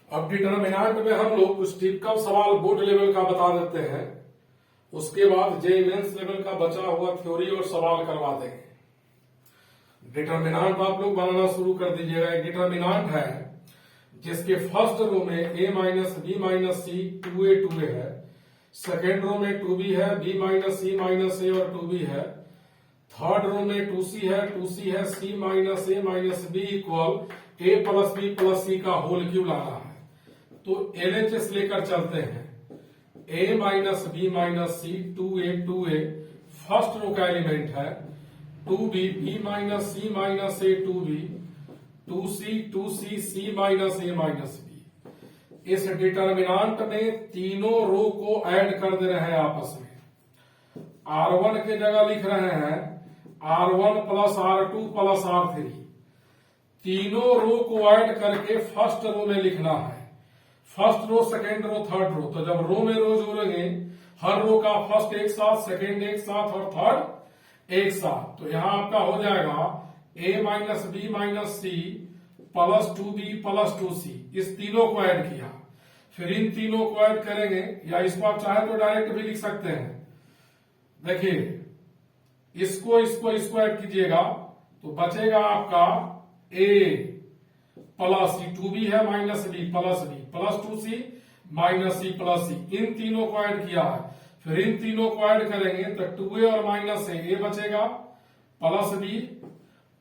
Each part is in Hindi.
अब डिटरमिनेंट में हम लोग कुछ टिपिकल सवाल बोर्ड लेवल का बता देते हैं, उसके बाद जे मेंस लेवल का बचा हुआ थ्योरी और सवाल करवा देंगे। डिटरमिनेंट आप लोग बनाना शुरू कर दीजिएगा। एक डिटरमिनेंट है जिसके फर्स्ट रो में a minus B minus C 2a है, सेकेंड रो में 2b है, b minus C minus A और 2b है, थर्ड रो में 2c है, c minus A minus B equal a plus B plus C का होल क्यूब लाना है। तो LHS लेकर चलते हैं। a minus B minus C 2a first row का एलिमेंट है, 2b b minus C minus A 2b 2c c minus A minus B. इस डिटरमिनेंट में तीनों रो को ऐड कर दे रहे हैं आपस में। R1 के जगह लिख रहे हैं R1 plus R2 plus R3। तीनों रो को ऐड करके फर्स्ट रो में लिखना है। First row, second row, third row. तो जब रो में रो जोड़ेंगे, हर रो का फर्स्ट एक साथ, सेकेंड एक साथ और थर्ड एक साथ। तो यहां आपका हो जाएगा a minus B minus C plus 2b plus 2c। इस तीनों को ऐड किया, फिर इन तीनों को ऐड करेंगे, या इसको आप चाहे तो डायरेक्ट भी लिख सकते हैं। देखिए, इसको ऐड कीजिएगा तो बचेगा आपका a प्लस सी, 2b है minus b plus 2c minus C plus C. इन तीनों को ऐड किया है, फिर इन तीनों को ऐड करेंगे तो 2a और माइनस a बचेगा plus b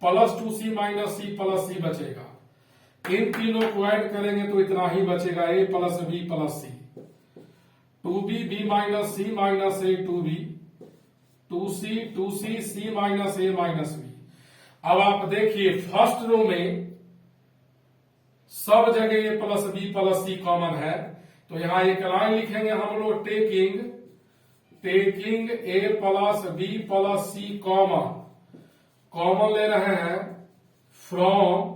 plus 2c minus C plus C बचेगा। इन तीनों को ऐड करेंगे तो इतना ही बचेगा a plus b plus C. 2b b minus C minus A 2b 2c c minus A minus b। अब आप देखिए फर्स्ट रो में सब जगह a plus b plus C common है, तो यहां एक लाइन लिखेंगे हम लोग, taking a plus b plus C common ले रहे हैं फ्रॉम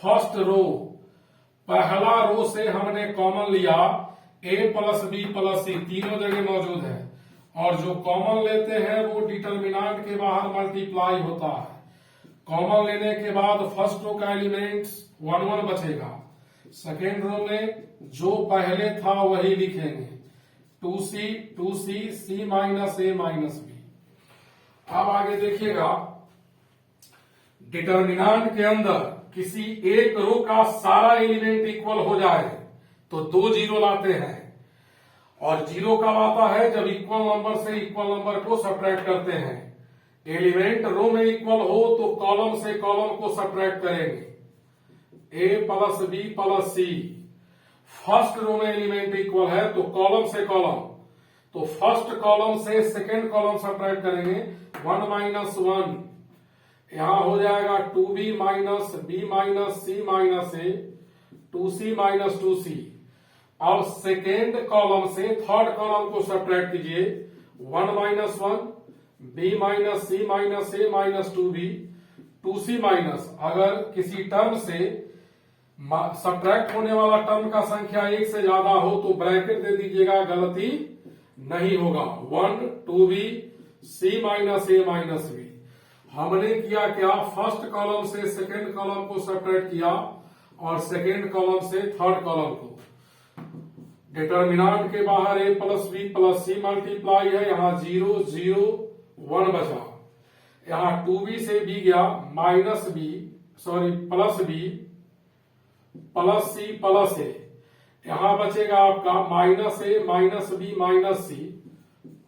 फर्स्ट रो। पहला रो से हमने कॉमन लिया a प्लस बी प्लस सी, तीनों जगह मौजूद है, और जो कॉमन लेते हैं वो डिटरमिनेंट के बाहर मल्टीप्लाई होता है। कॉमन लेने के बाद फर्स्ट रो का एलिमेंट्स 1 1 बचेगा। सेकेंड रो में जो पहले था वही लिखेंगे, 2c c minus A minus B. अब आगे देखिएगा, डिटरमिनेंट के अंदर किसी एक रो का सारा एलिमेंट इक्वल हो जाए तो 2 जीरो लाते हैं, और जीरो कब आता है? जब इक्वल नंबर से इक्वल नंबर को सब्ट्रैक्ट करते हैं। एलिमेंट रो में इक्वल हो तो कॉलम से कॉलम को सब्ट्रैक्ट करेंगे। a plus B plus C, first row में एलिमेंट इक्वल है तो कॉलम से कॉलम, तो फर्स्ट कॉलम से सेकेंड कॉलम सब्ट्रैक्ट करेंगे। 1 माइनस 1, यहां हो जाएगा 2b minus B minus C minus A 2c minus 2c। अब सेकेंड कॉलम से थर्ड कॉलम को सब्ट्रैक्ट कीजिए, 1 minus 1 b minus C minus A minus 2b 2c minus, अगर किसी टर्म से सब्ट्रैक्ट होने वाला टर्म का संख्या 1 से ज्यादा हो तो ब्रैकेट दे दीजिएगा, गलती नहीं होगा। 1 2b c minus A minus B. हमने किया क्या? फर्स्ट कॉलम से सेकेंड कॉलम को सब्ट्रैक्ट किया और सेकेंड कॉलम से थर्ड कॉलम को। डिटरमिनेंट के बाहर a plus B plus C multiply है, यहां 0 0 1 बचा। यहां 2b से b गया minus B, sorry plus B plus C plus A. यहां बचेगा आपका minus A minus B minus C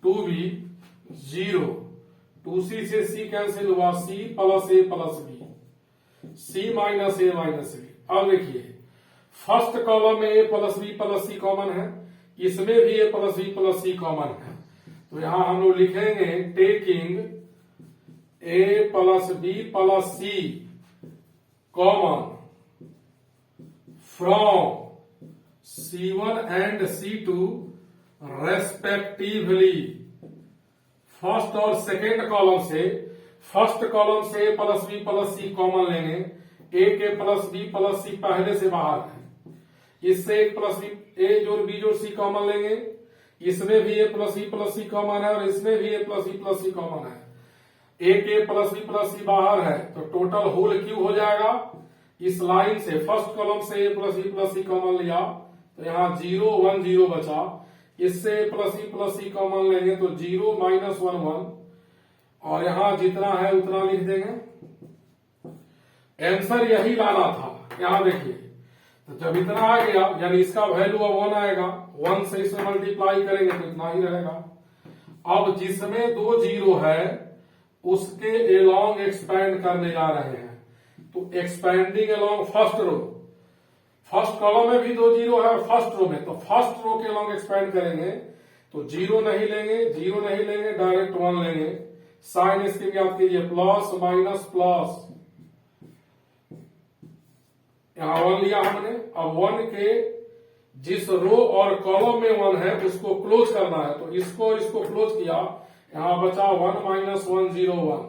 2b 0, 2c से c कैंसिल हुआ, c plus A plus B c minus A minus B. अब देखिए फर्स्ट कॉलम में a plus B plus C common है, इसमें भी a plus B plus C common है, तो यहां हम लोग लिखेंगे taking a plus B plus C common from C1 and C2 respectively. First और सेकेंड कॉलम से, फर्स्ट कॉलम से a plus B plus C common लेंगे, a के प्लस बी प्लस सी पहले से बाहर है, इससे एक प्लस बी a जोड़ बी जोड़ सी कॉमन लेंगे, इसमें भी a plus B plus C common है और इसमें भी a plus B plus C common है। a के प्लस बी प्लस सी बाहर है तो टोटल होल क्यूब हो जाएगा, इस लाइन से फर्स्ट कॉलम से ए प्लस सी कॉमन लिया तो यहाँ 0 1 0 बचा। इससे ए प्लस सी कॉमन लेंगे तो 0 माइनस 1 1 और यहाँ जितना है उतना लिख देंगे। आंसर यही लाना था। यहाँ देखिए तो जब इतना आ गया यानी इसका वैल्यू अब 1 आएगा, 1 से इसे मल्टीप्लाई करेंगे तो इतना ही रहेगा। अब जिसमें 2 0 है उसके एलोंग एक्सपैंड करने जा रहे हैं तो expanding along first row, first column में भी 2 0 है फर्स्ट रो में, तो फर्स्ट रो के एलोंग एक्सपैंड करेंगे तो 0 नहीं लेंगे डायरेक्ट 1 लेंगे। साइन इसके याद कीजिए प्लस माइनस प्लस, यहां 1 लिया हमने। अब 1 के जिस रो और कॉलम में 1 है उसको क्लोज करना है तो इसको क्लोज किया। यहां बचा 1 minus 1 0 1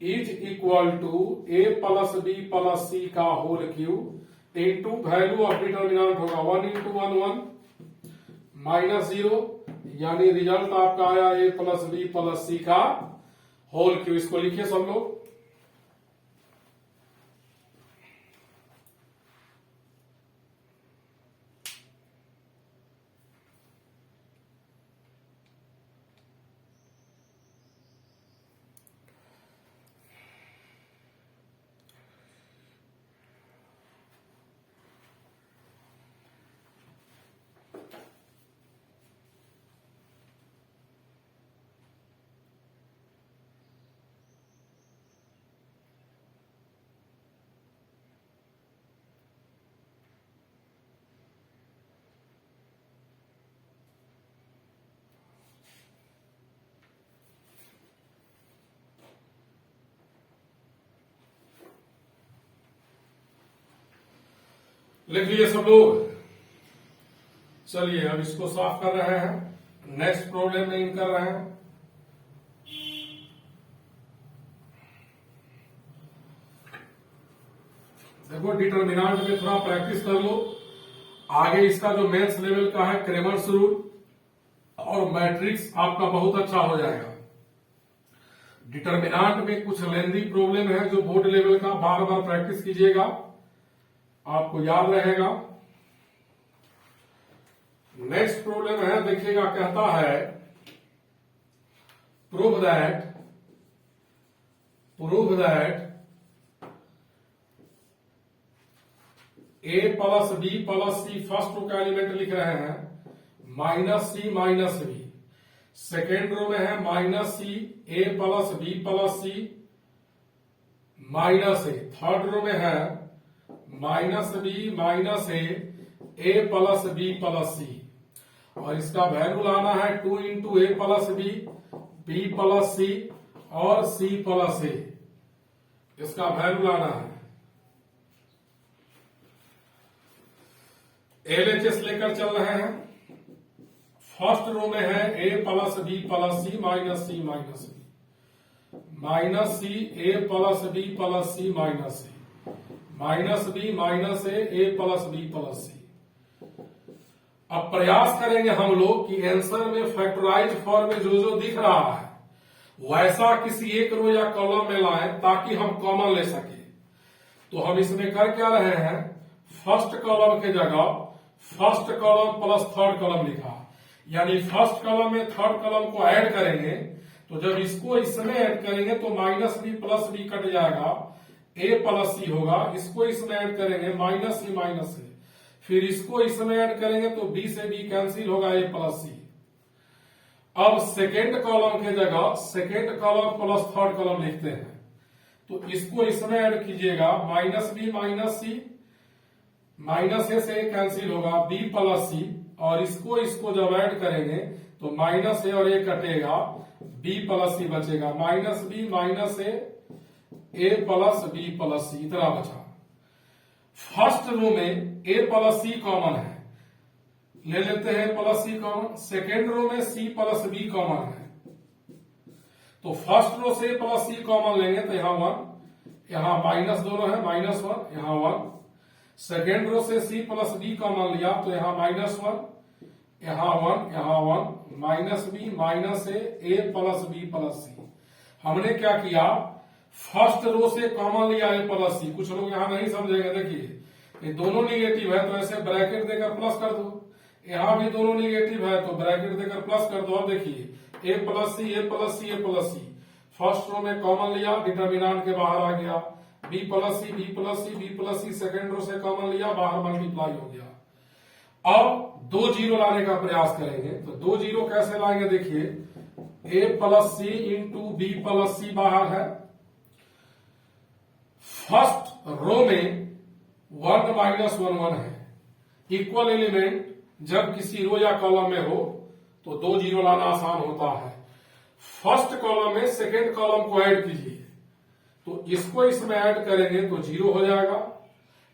is equal to A plus B plus C का whole cube into value of determinant होगा 1 इंटू 1 1 माइनस 0 यानी रिजल्ट आपका आया ए प्लस बी प्लस सी का होल क्यूब। इसको लिखिए सब लोग। लिख लीजिए सब लोग। चलिए अब इसको साफ कर रहे हैं, नेक्स्ट प्रॉब्लम में इन कर रहे हैं। देखो डिटर्मिनेंट में थोड़ा प्रैक्टिस कर लो, आगे इसका जो मैथ्स लेवल का है क्रेमर्स रूल और मैट्रिक्स आपका बहुत अच्छा हो जाएगा। डिटर्मिनेंट में कुछ लेंदी प्रॉब्लम है जो बोर्ड लेवल का, बार बार प्रैक्टिस कीजिएगा आपको याद रहेगा। नेक्स्ट प्रॉब्लम है, देखिएगा कहता है prove that A plus B plus C first row का एलिमेंट लिख रहे हैं minus C minus B, second row में है minus C A plus B plus C minus A, third row में है minus B minus A plus B plus C और इसका वैल्यू लाना है 2 into A plus B plus C और सी प्लस ए, इसका वैल्यू लाना है। एलएचएस लेकर चल रहे हैं। फर्स्ट रो में है ए plus B plus C minus B minus C A plus B plus C minus C minus B minus A plus B plus C. अब प्रयास करेंगे हम लोग कि आंसर में फैक्टराइज फॉर्म में जो दिख रहा है वैसा किसी एक रो या कॉलम में लाएं ताकि हम कॉमन ले सके। तो हम इसमें कर क्या रहे हैं, फर्स्ट कॉलम के जगह first column plus third column लिखा, यानी फर्स्ट कॉलम में थर्ड कॉलम को ऐड करेंगे तो जब इसको इसमें ऐड करेंगे तो minus B plus B cut जाएगा, ए प्लस सी होगा। इसको इसमें ऐड करेंगे माइनस सी, फिर इसको इसमें ऐड करेंगे तो बी से बी कैंसिल होगा, ए प्लस सी। अब सेकेंड कॉलम के जगह second column plus third column लिखते हैं तो इसको इसमें ऐड कीजिएगा minus B minus C, minus ए से कैंसिल होगा, बी प्लस सी और इसको जब ऐड करेंगे तो माइनस ए और ए कटेगा, बी प्लस सी बचेगा, minus B minus A plus B plus सी इतना बचा। फर्स्ट रो में ए प्लस सी कॉमन है, ले लेते हैं plus C common. Second row में सी प्लस बी कॉमन है तो फर्स्ट रो से प्लस सी कॉमन लेंगे तो यहां 1, यहां माइनस दोनों है माइनस 1, यहां 1। सेकेंड रो से सी प्लस बी कॉमन लिया तो यहां माइनस 1, यहां 1, यहां 1 minus B minus A plus B plus सी। हमने क्या किया, फर्स्ट रो से कॉमन लिया ए प्लस सी। कुछ लोग यहां नहीं समझेंगे, देखिए ये दोनों निगेटिव है तो ऐसे ब्रैकेट देकर प्लस कर दो, यहां भी दोनों निगेटिव है तो ब्रैकेट देकर प्लस कर दो। अब देखिए ए plus C, A plus C, A plus C, first row में कॉमन लिया, डिटर्मिनेंट के बाहर आ गया, B plus C, B plus C, B plus सी, सेकेंड रो से कॉमन लिया, बाहर मल्टीप्लाई हो गया। अब 2 जीरो लाने का प्रयास करेंगे, तो 2 जीरो कैसे लाएंगे, देखिए ए plus C into B plus C बाहर है, फर्स्ट रो में 1 माइनस 1 1 है, इक्वल एलिमेंट जब किसी रो या कॉलम में हो तो 2 जीरो लाना आसान होता है। फर्स्ट कॉलम में सेकेंड कॉलम को ऐड कीजिए, तो इसको इसमें ऐड करेंगे तो 0 हो जाएगा,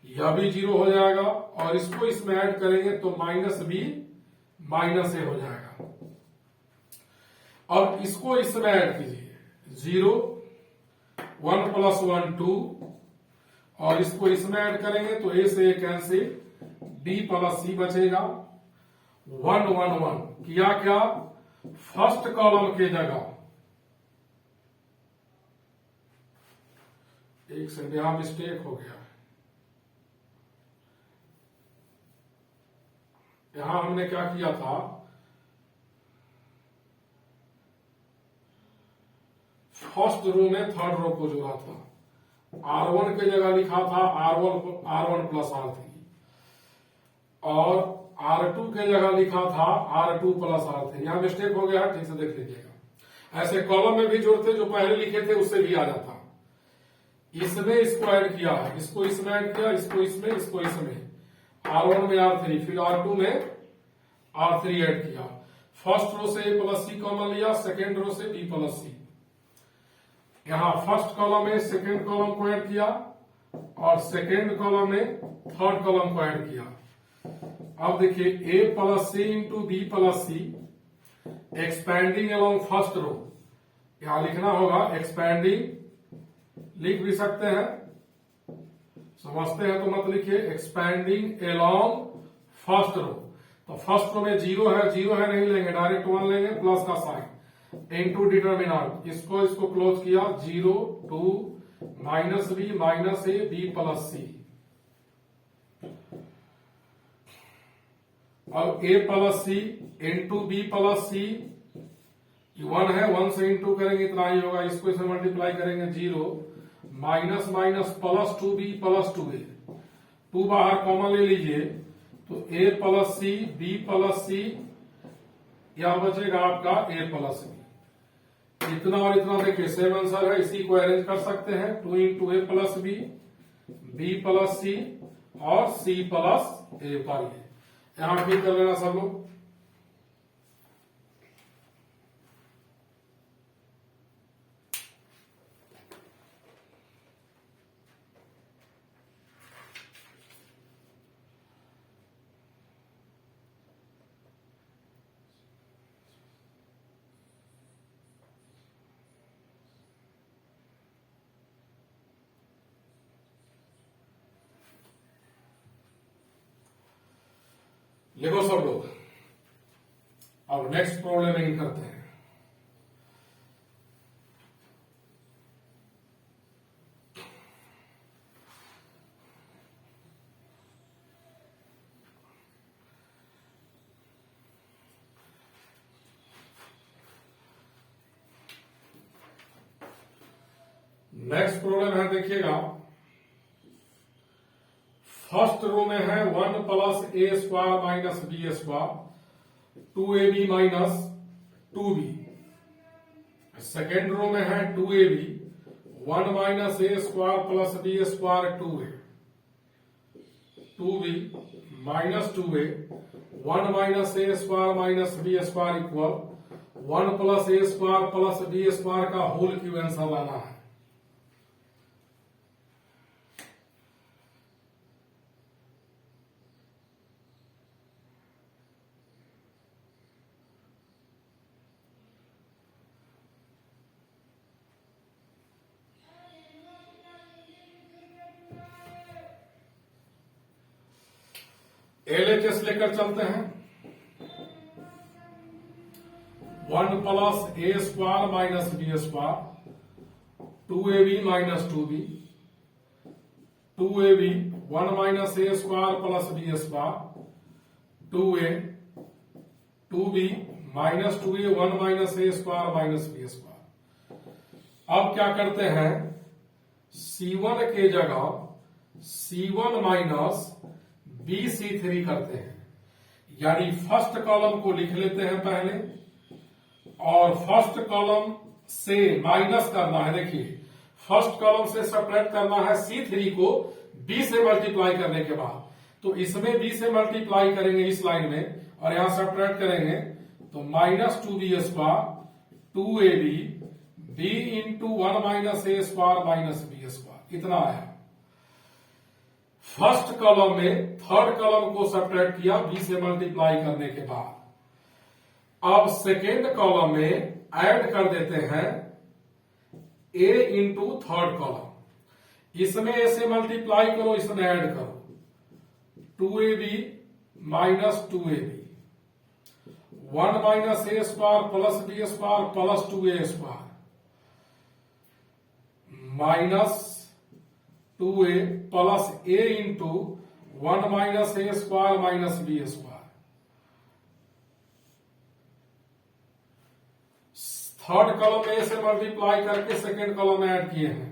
यह भी 0 हो जाएगा, और इसको इसमें ऐड करेंगे तो माइनस बी माइनस ए हो जाएगा। अब इसको इसमें ऐड कीजिए, 0 1 प्लस 1 2, और इसको इसमें ऐड करेंगे तो ए से ए कैंसिल, बी प्लस सी बचेगा, 1 1 1 किया क्या, फर्स्ट कॉलम के जगह, एक सेकंड यहां मिस्टेक हो गया, यहां हमने क्या किया था, फर्स्ट रो में थर्ड रो को जोड़ा था, R1 के जगह लिखा था R1 प्लस R3, और R2 के जगह लिखा था R2 प्लस R3। यहां मिस्टेक हो गया, ठीक से देख लीजिएगा। ऐसे कॉलम में भी जोड़ते, जो पहले लिखे थे उससे भी आ जाता। इसमें इसको ऐड किया है, इसको इसमें ऐड किया, इसको इसमें, इसको इसमें, R1 में R3, फिर R2 में R3 ऐड किया, फर्स्ट रो से ए प्लस सी कॉमन लिया, सेकेंड रो से बी प्लस सी, यहां फर्स्ट कॉलम में सेकेंड कॉलम को ऐड किया, और सेकेंड कॉलम में थर्ड कॉलम को ऐड किया। अब देखिए ए plus C into B plus सी, एक्सपैंडिंग अलोंग फर्स्ट रो, यहां लिखना होगा एक्सपैंडिंग, लिख भी सकते हैं, समझते हैं तो मत लिखिए, एक्सपैंडिंग अलोंग फर्स्ट रो। तो फर्स्ट रो में 0 है, 0 है नहीं लेंगे, डायरेक्ट 1 लेंगे, प्लस का साइन, इनटू डिटर्मिनेंट, इसको क्लोज किया, 0 2 minus B minus A B plus C. अब A plus C into B plus C, 1 है, 1 से इंटू करेंगे इतना ही होगा, इसको इसे मल्टीप्लाई करेंगे, 0 minus minus plus 2b plus 2a, 2 बाहर कॉमन ले लीजिए, तो a plus C B plus C, यह बचेगा आपका a प्लस बी। इतना और इतना देखिए सेम आंसर है, इसी को अरेंज कर सकते हैं, 2 into A plus B, B plus C, और सी प्लस ए पाइए। यहां ठीक कर लेना सब लोग। लिखो सब लोग। अब नेक्स्ट प्रॉब्लम करते हैं। नेक्स्ट प्रॉब्लम है, देखिएगा, फर्स्ट रो में है 1 प्लस ए square minus b square, 2ab minus 2b। Second row में है 2ab 1 minus a square plus B square 2a, 2b minus 2a, 1 minus a square minus b square equal 1 plus A square plus B square का होल क्यूब आंसर लाना है। एलएचएस लेकर चलते हैं। 1 plus A square minus b square, 2ab minus 2b, 2ab 1 minus a square plus b square, 2a 2b minus 2a 1 minus a square minus b square. अब क्या करते हैं, C1 के जगह C1 माइनस b C3 करते हैं, यानी फर्स्ट कॉलम को लिख लेते हैं पहले और फर्स्ट कॉलम से माइनस करना है। देखिए फर्स्ट कॉलम से सब्ट्रैक्ट करना है C3 को b से मल्टीप्लाई करने के बाद, तो इसमें b से मल्टीप्लाई करेंगे इस लाइन में और यहां सब्ट्रैक्ट करेंगे तो minus 2b square 2ab b into 1 minus a square minus b square, इतना आया। फर्स्ट कॉलम में थर्ड कॉलम को सब्ट्रैक्ट किया b से मल्टीप्लाई करने के बाद। अब सेकेंड कॉलम में ऐड कर देते हैं a इंटू थर्ड कॉलम, इसमें a से मल्टीप्लाई करो, इसमें ऐड करो 2ab minus 2ab 1 minus a square plus b square plus 2a square minus 2a plus a into 1 minus a square minus b square. Third column में से मल्टीप्लाई करके सेकेंड कॉलम में ऐड किए हैं।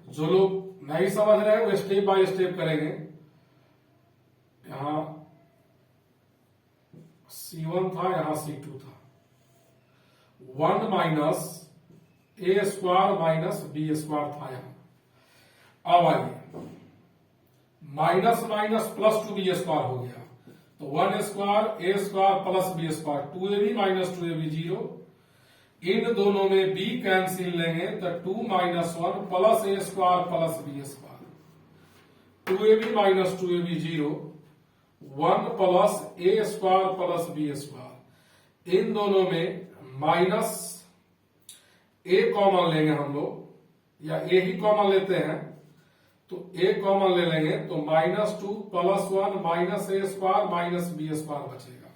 जो लोग नहीं समझ रहे हैं वो स्टेप बाय स्टेप करेंगे। यहां C1 था, यहां C2 था, 1 minus a square minus b square था यहां। अब आइए minus minus plus 2b square हो गया, तो 1 square a square plus b square 2ab minus 2ab 0, इन दोनों में b कैंसिल लेंगे तो 2 minus 1 plus a square plus b square, 2ab minus 2ab 0, 1 plus a square plus b square. इन दोनों में माइनस a कॉमन लेंगे हम लोग, या a ही कॉमन लेते हैं तो a कॉमन ले लेंगे तो minus 2 plus 1 minus a square minus b square बचेगा,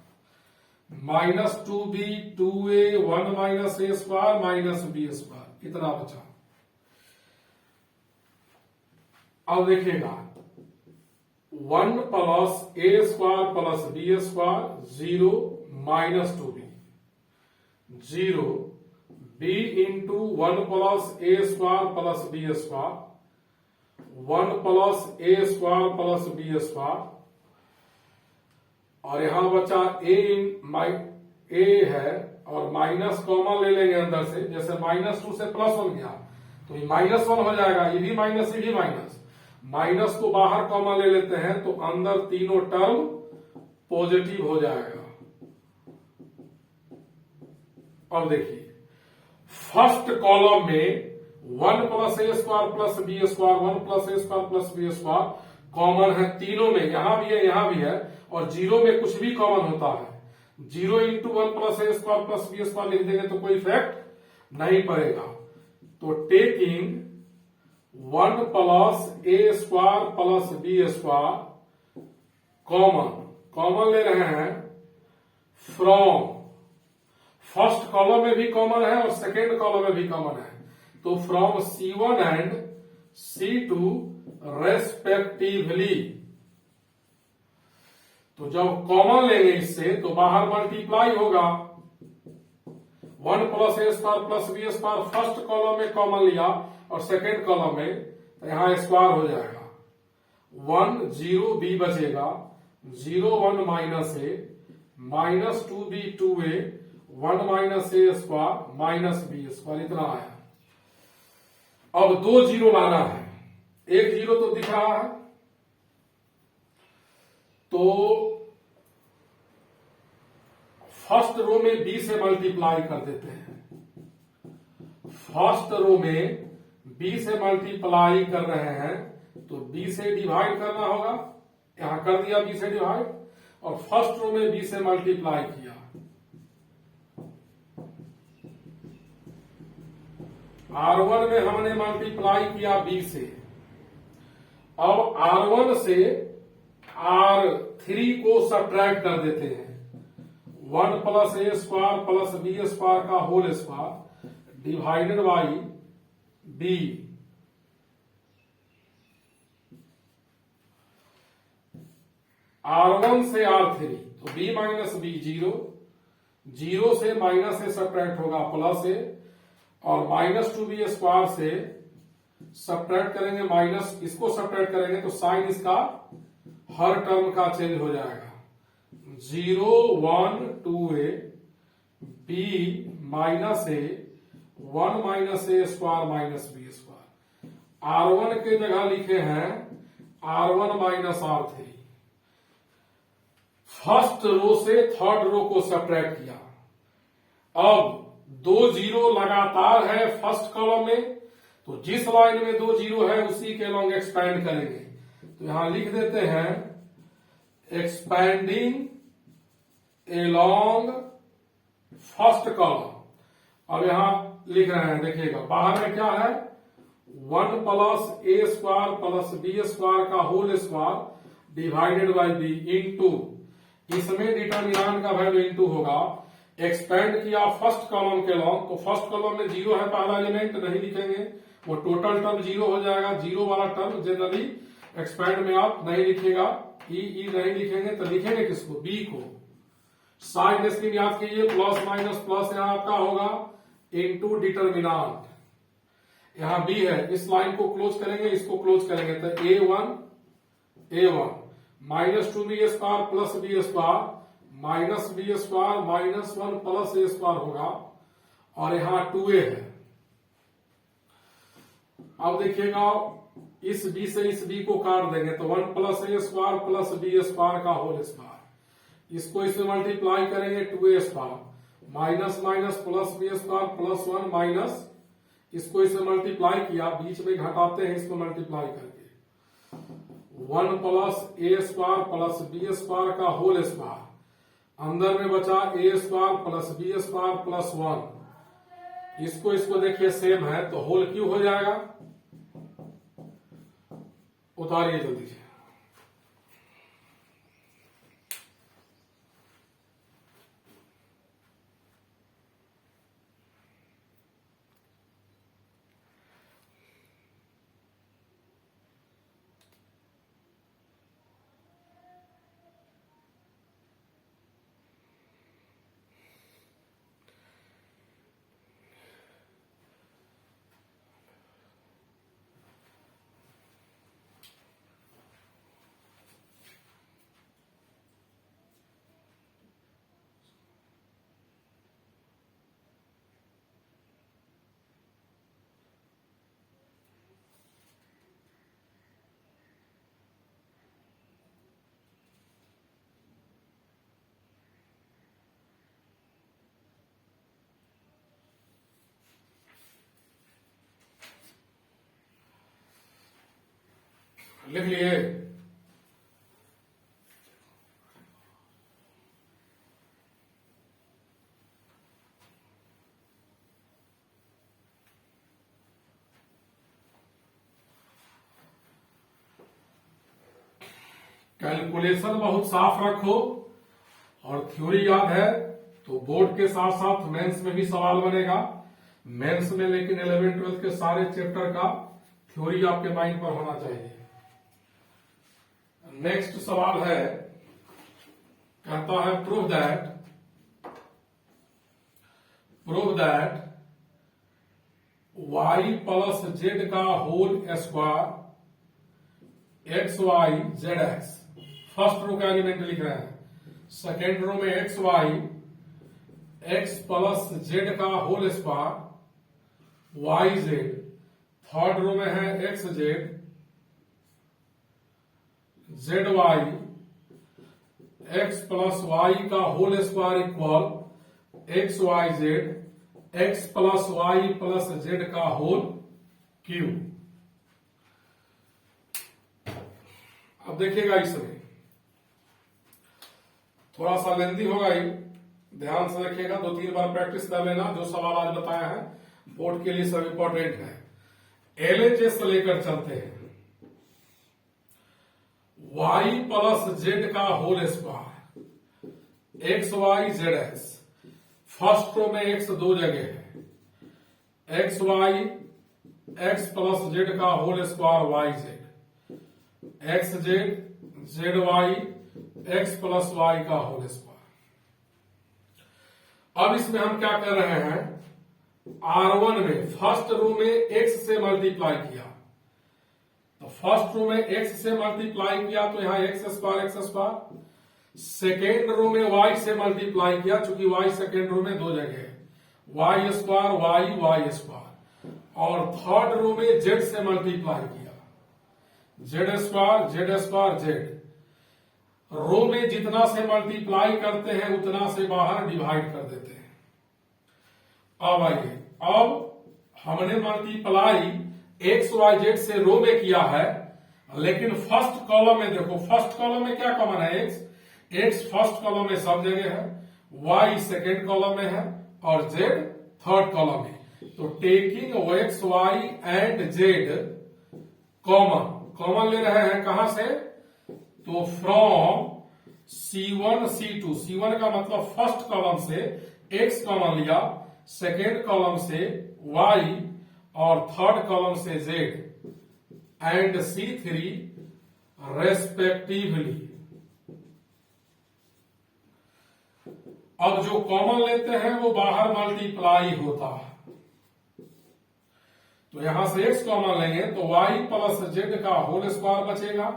minus 2b 2a 1 minus a square minus b square, इतना बचा। अब देखिएगा 1 plus a square plus b square 0 minus 2b 0, b into 1 plus a square plus b square 1 plus a square plus b square, और यहां बचा a है और माइनस कॉमन ले लेंगे अंदर से, जैसे माइनस 2 से प्लस 1 गया तो ये माइनस 1 हो जाएगा, ये भी माइनस ये भी माइनस, माइनस को बाहर कॉमन ले लेते हैं तो अंदर तीनों टर्म पॉजिटिव हो जाएगा। अब देखिए फर्स्ट कॉलम में 1 plus a square plus b square 1 plus a square plus b square common है तीनों में, यहां भी है यहां भी है, और जीरो में कुछ भी कॉमन होता है, 0 into 1 plus a square plus b square लिख देंगे तो कोई इफेक्ट नहीं पड़ेगा। तो taking 1 plus a square plus b square common ले रहे हैं फ्रॉम, फर्स्ट कॉलम में भी कॉमन है और सेकेंड कॉलम में भी कॉमन है, तो from C1 and C2 respectively. तो जब कॉमन लेंगे इससे तो बाहर मल्टीप्लाई होगा, 1 plus a square plus b square first column में कॉमन लिया और सेकेंड कॉलम में तो यहां स्क्वायर हो जाएगा, 1 0 b बचेगा, 0 1 minus a minus 2b 2a 1 minus a square minus b square, इतना आया। अब 2 जीरो लाना है, एक जीरो तो दिख रहा है, तो फर्स्ट रो में b से मल्टीप्लाई कर देते हैं। फर्स्ट रो में b से मल्टीप्लाई कर रहे हैं तो b से डिवाइड करना होगा, यहां कर दिया b से डिवाइड, और फर्स्ट रो में b से मल्टीप्लाई किया, R1 में हमने मल्टीप्लाई किया b से, अब R1 से R3 को सब्ट्रैक्ट कर देते हैं, 1 plus a square plus b square का whole square divided by b, R1 से R3, तो b माइनस बी 0, 0 से माइनस ए सब्ट्रैक्ट होगा प्लस ए, और माइनस 2b स्क्वायर से सब्ट्रैक्ट करेंगे माइनस, इसको सब्ट्रैक्ट करेंगे तो साइन इसका हर टर्म का चेंज हो जाएगा। 0 1 2a b minus a 1 minus a square minus b square. R1 के जगह लिखे हैं R1 minus R3। First row से थर्ड रो को सब्ट्रैक्ट किया। अब 2 जीरो लगातार है फर्स्ट कॉलम में, तो जिस लाइन में 2 जीरो है उसी के लॉन्ग एक्सपैंड करेंगे। तो यहां लिख देते हैं एक्सपैंडिंग एलॉन्ग फर्स्ट कॉलम। अब यहां लिख रहे हैं, देखिएगा बाहर में क्या है, 1 प्लस ए स्क्वायर प्लस बी स्क्वायर का whole square divided by B into, इसमें डिटर्मिनेंट का वैल्यू इंटू होगा। एक्सपेंड किया फर्स्ट कॉलम के लॉन्ग, तो फर्स्ट कॉलम में 0 है पहला एलिमेंट, नहीं लिखेंगे, वो टोटल टर्म 0 हो जाएगा। 0 वाला टर्म जनरली एक्सपेंड में आप नहीं लिखेगा, ई नहीं लिखेंगे, तो लिखेंगे किसको, बी को। साइन इसकी याद कीजिए, प्लस माइनस प्लस यहां आपका होगा इंटू डिटर्मिनेंट, यहां बी है, इस लाइन को क्लोज करेंगे, इसको क्लोज करेंगे, तो a1 minus 2b square plus B square minus b square minus 1 plus ए स्क्वायर होगा, और यहां 2a है। अब देखिएगा इस b से इस b को काट देंगे, तो 1 प्लस ए स्क्वायर प्लस बी स्क्वायर का होल स्क्वायर, इसको इससे मल्टीप्लाई करेंगे 2a square minus minus plus B square plus 1 minus, इसको इससे मल्टीप्लाई किया, बीच में घटाते हैं इसको मल्टीप्लाई करके, 1 प्लस ए स्क्वायर प्लस बी स्क्वायर का होल स्क्वायर, अंदर में बचा a square plus B square plus 1, इसको देखिए सेम है, तो होल क्यों हो जाएगा, उतारिए जल्दी से। लिख लिए, कैलकुलेशन बहुत साफ रखो, और थ्योरी याद है तो बोर्ड के साथ साथ मेंस में भी सवाल बनेगा। मेंस में लेकिन 11 12 के सारे चैप्टर का थ्योरी आपके माइंड पर होना चाहिए। नेक्स्ट सवाल है, कहता है prove that y plus Z का whole square x y z x, first row का एलिमेंट लिख रहे हैं, सेकेंड रो में x Y x plus Z का whole square y z, third row में है x z z y x plus Y का whole square equal x y z x plus Y plus Z का होल क्यूब। अब देखिएगा, इसमें थोड़ा सा लेंदी होगा ही, ध्यान से देखिएगा, 2-3 बार प्रैक्टिस कर लेना। जो सवाल आज बताया है बोर्ड के लिए सब इंपॉर्टेंट है। LHS लेकर चलते हैं, y प्लस जेड का whole square x y z x, first row में x 2 जगह है, x Y x plus Z का whole square y z, x z z y x plus Y का होल स्क्वायर। अब इसमें हम क्या कर रहे हैं, R1 में फर्स्ट रो में x से मल्टीप्लाई किया, तो फर्स्ट रो में x से मल्टीप्लाई किया तो यहां एक्स स्क्वायर, सेकेंड रो में y से मल्टीप्लाई किया, चूंकि y सेकेंड रो में दो जगह है, Y square Y Y square, और थर्ड रो में z से मल्टीप्लाई किया, जेड स्क्वायर जेड। रो में जितना से मल्टीप्लाई करते हैं उतना से बाहर डिवाइड कर देते हैं। अब आइए, अब हमने मल्टीप्लाई एक्स वाई जेड से रो में किया है, लेकिन फर्स्ट कॉलम में देखो, फर्स्ट कॉलम में क्या कॉमन है, एक्स फर्स्ट कॉलम में सब जगह है, वाई सेकेंड कॉलम में है और जेड थर्ड कॉलम में। तो taking X Y and Z common ले रहे हैं, कहां से, तो फ्रॉम C1 C2, C1 का मतलब फर्स्ट कॉलम से x कॉमन लिया, सेकेंड कॉलम से y और थर्ड कॉलम से z एंड C3 रेस्पेक्टिवली। अब जो कॉमन लेते हैं वो बाहर मल्टीप्लाई होता है, तो यहां से x कॉमन लेंगे तो y प्लस जेड का होल स्क्वायर बचेगा,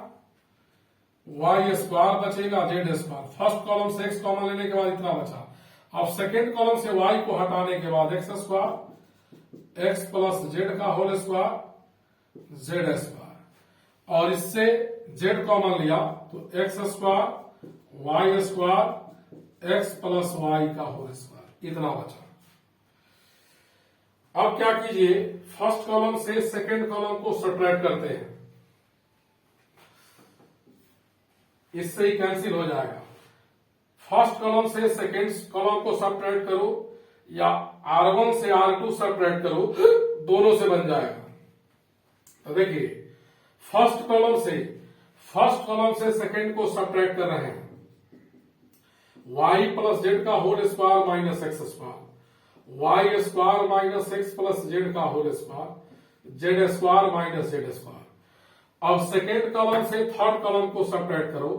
वाई स्क्वायर बचेगा जेड स्क्वायर। फर्स्ट कॉलम से x कॉमन लेने के बाद इतना बचा। अब सेकेंड कॉलम से y को हटाने के बाद X square, x plus Z का होल स्क्वायर जेड स्क्वायर, और इससे z कॉमन लिया तो X square Y square x plus Y का होल स्क्वायर, इतना बचा। अब क्या कीजिए, फर्स्ट कॉलम से सेकेंड कॉलम को सब्ट्रैक्ट करते हैं, इससे ही कैंसिल हो जाएगा। फर्स्ट कॉलम से सेकेंड कॉलम को सब्ट्रैक्ट करो या R1 से R2 सब्ट्रैक्ट करो, दोनों से बन जाएगा। तो देखिए, फर्स्ट कॉलम से सेकेंड को सब्ट्रैक्ट कर रहे हैं, y प्लस जेड का whole square minus x square, Y square minus x plus Z का whole square, Z square minus z square. अब सेकेंड कॉलम से थर्ड कॉलम को सब्ट्रैक्ट करो,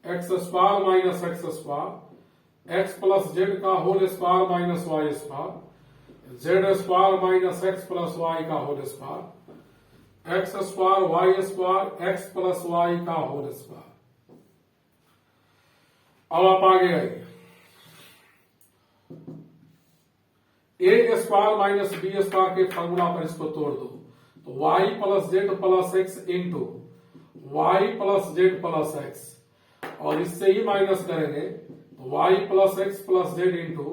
x square minus x square, x plus Z का whole square minus y square, Z square minus x plus Y का whole square, x square Y square x plus Y का होल स्क्वायर। अब आप आगे आइए, a square minus b square के फॉर्मूला पर इसको तोड़ दो, तो y plus z plus x into y plus z plus x, और इससे ही माइनस करेंगे तो y plus x plus z into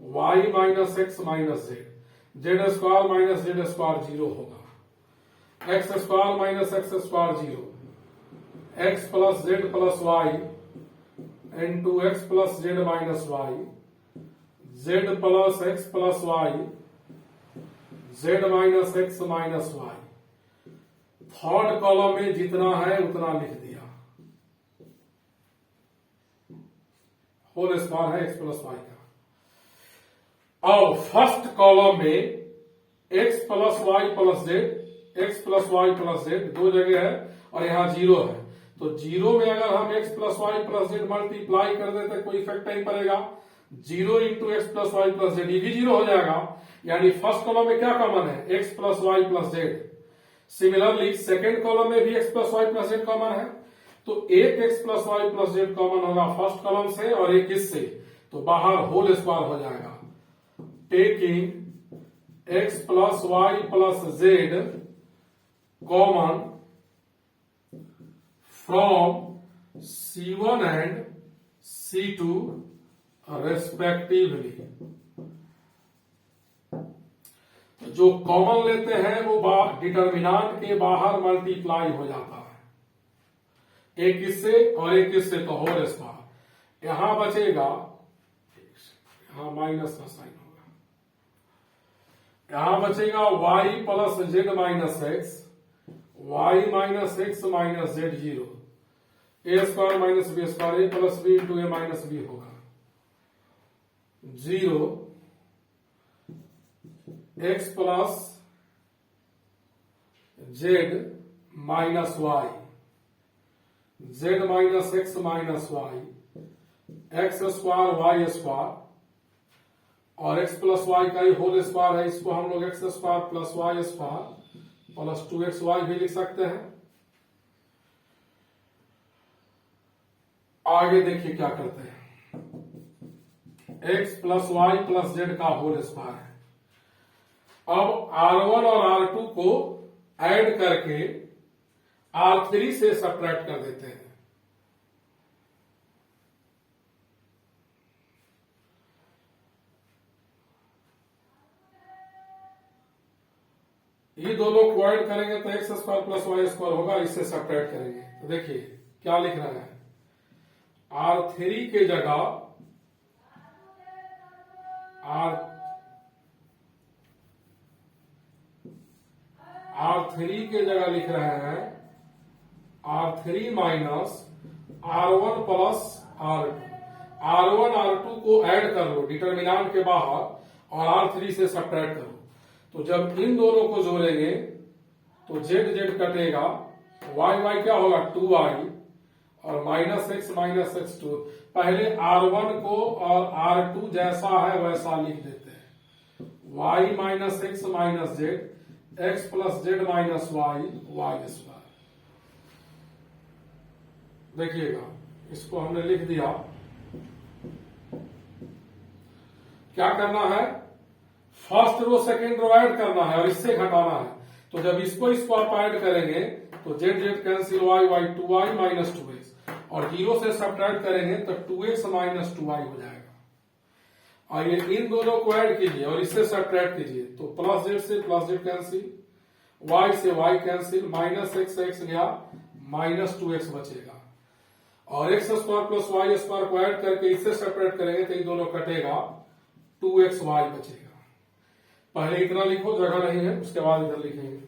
y minus x minus z, z square minus z square zero होगा, x square minus x square zero, x plus z plus Y into x plus Z minus Y, Z plus x plus Y, Z minus x minus Y. Third column में जितना है उतना लिख दिया, होल स्क्वायर है एक्स प्लस वाई का। अब फर्स्ट कॉलम में X plus Y plus Z, x plus Y plus Z दो जगह है और यहां जीरो है, तो जीरो में अगर हम X plus Y plus Z multiply कर देते कोई इफेक्ट नहीं पड़ेगा, zero into x plus Y plus Z ये भी जीरो हो जाएगा, यानी फर्स्ट कॉलम में क्या कॉमन है, X plus Y plus Z. Similarly second column में भी X plus Y plus Z common है, तो एक X plus Y plus Z common होगा फर्स्ट कॉलम से और एक इससे, तो बाहर होल स्क्वायर हो जाएगा। Taking X plus Y plus Z common from C1 and C2 respectively. जो कॉमन लेते हैं वो डिटर्मिनांट के बाहर मल्टीप्लाई हो जाता है, एक इससे और एक इससे, तो होल स्क्वायर। यहां बचेगा, यहां माइनस का साइन होगा, यहां बचेगा y plus Z minus x, y minus x minus z zero, a square minus b square, a plus b into a minus b होगा zero, x plus Z minus Y, Z minus x minus y, x square Y square, और एक्स प्लस वाई का ही होल स्क्वायर है, इसको हम लोग x square plus Y square plus 2xy भी लिख सकते हैं। आगे देखिए क्या करते हैं, x plus Y plus Z का होल स्क्वायर है। अब R1 और R2 को ऐड करके R3 से सब्ट्रैक्ट कर देते हैं। ये दोनों को ऐड करेंगे तो X square plus Y square होगा, इससे सब्ट्रैक्ट करेंगे तो देखिए क्या लिख रहा है, R3 के जगह R3 के जगह लिख रहे हैं R3 minus R1 plus R2। R1 R2 को ऐड कर लो डिटर्मिनेंट के बाहर और R3 से सब्ट्रैक्ट करो, तो जब इन दोनों को जोड़ेंगे तो जेड जेड कटेगा, वाई वाई क्या होगा 2y और माइनस एक्स 2। पहले R1 को और R2 जैसा है वैसा लिख देते हैं, y minus x minus Z, x plus Z minus Y, Y square. देखिएगा इसको हमने लिख दिया। क्या करना है, first row second row add करना है और इससे घटाना है, तो जब इसको आप ऐड करेंगे तो Z Z cancel, Y Y 2y minus 2x, और 0 से सब्ट्रैक्ट करेंगे तो 2x माइनस 2y हो जाएगा। और ये इन दोनों को ऐड कीजिए और इससे सब्ट्रैक्ट कीजिए, तो प्लस जेड से प्लस जेड कैंसिल, y से y कैंसिल, माइनस एक्स गया, माइनस 2x बचेगा, और X square plus Y square को ऐड करके इससे सेपरेट करेंगे तो ये दोनों कटेगा, 2xy बचेगा। पहले इतना लिखो, जगह नहीं है, उसके बाद इधर लिखेंगे।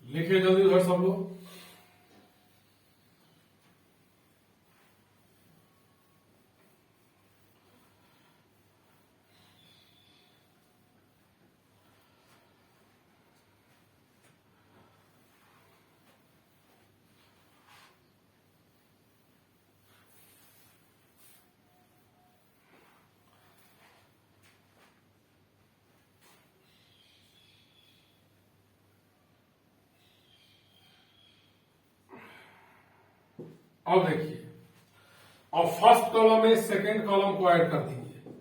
लिखिए जल्दी उधर सब लोग। अब देखिए, अब फर्स्ट कॉलम में सेकेंड कॉलम को ऐड कर दीजिए,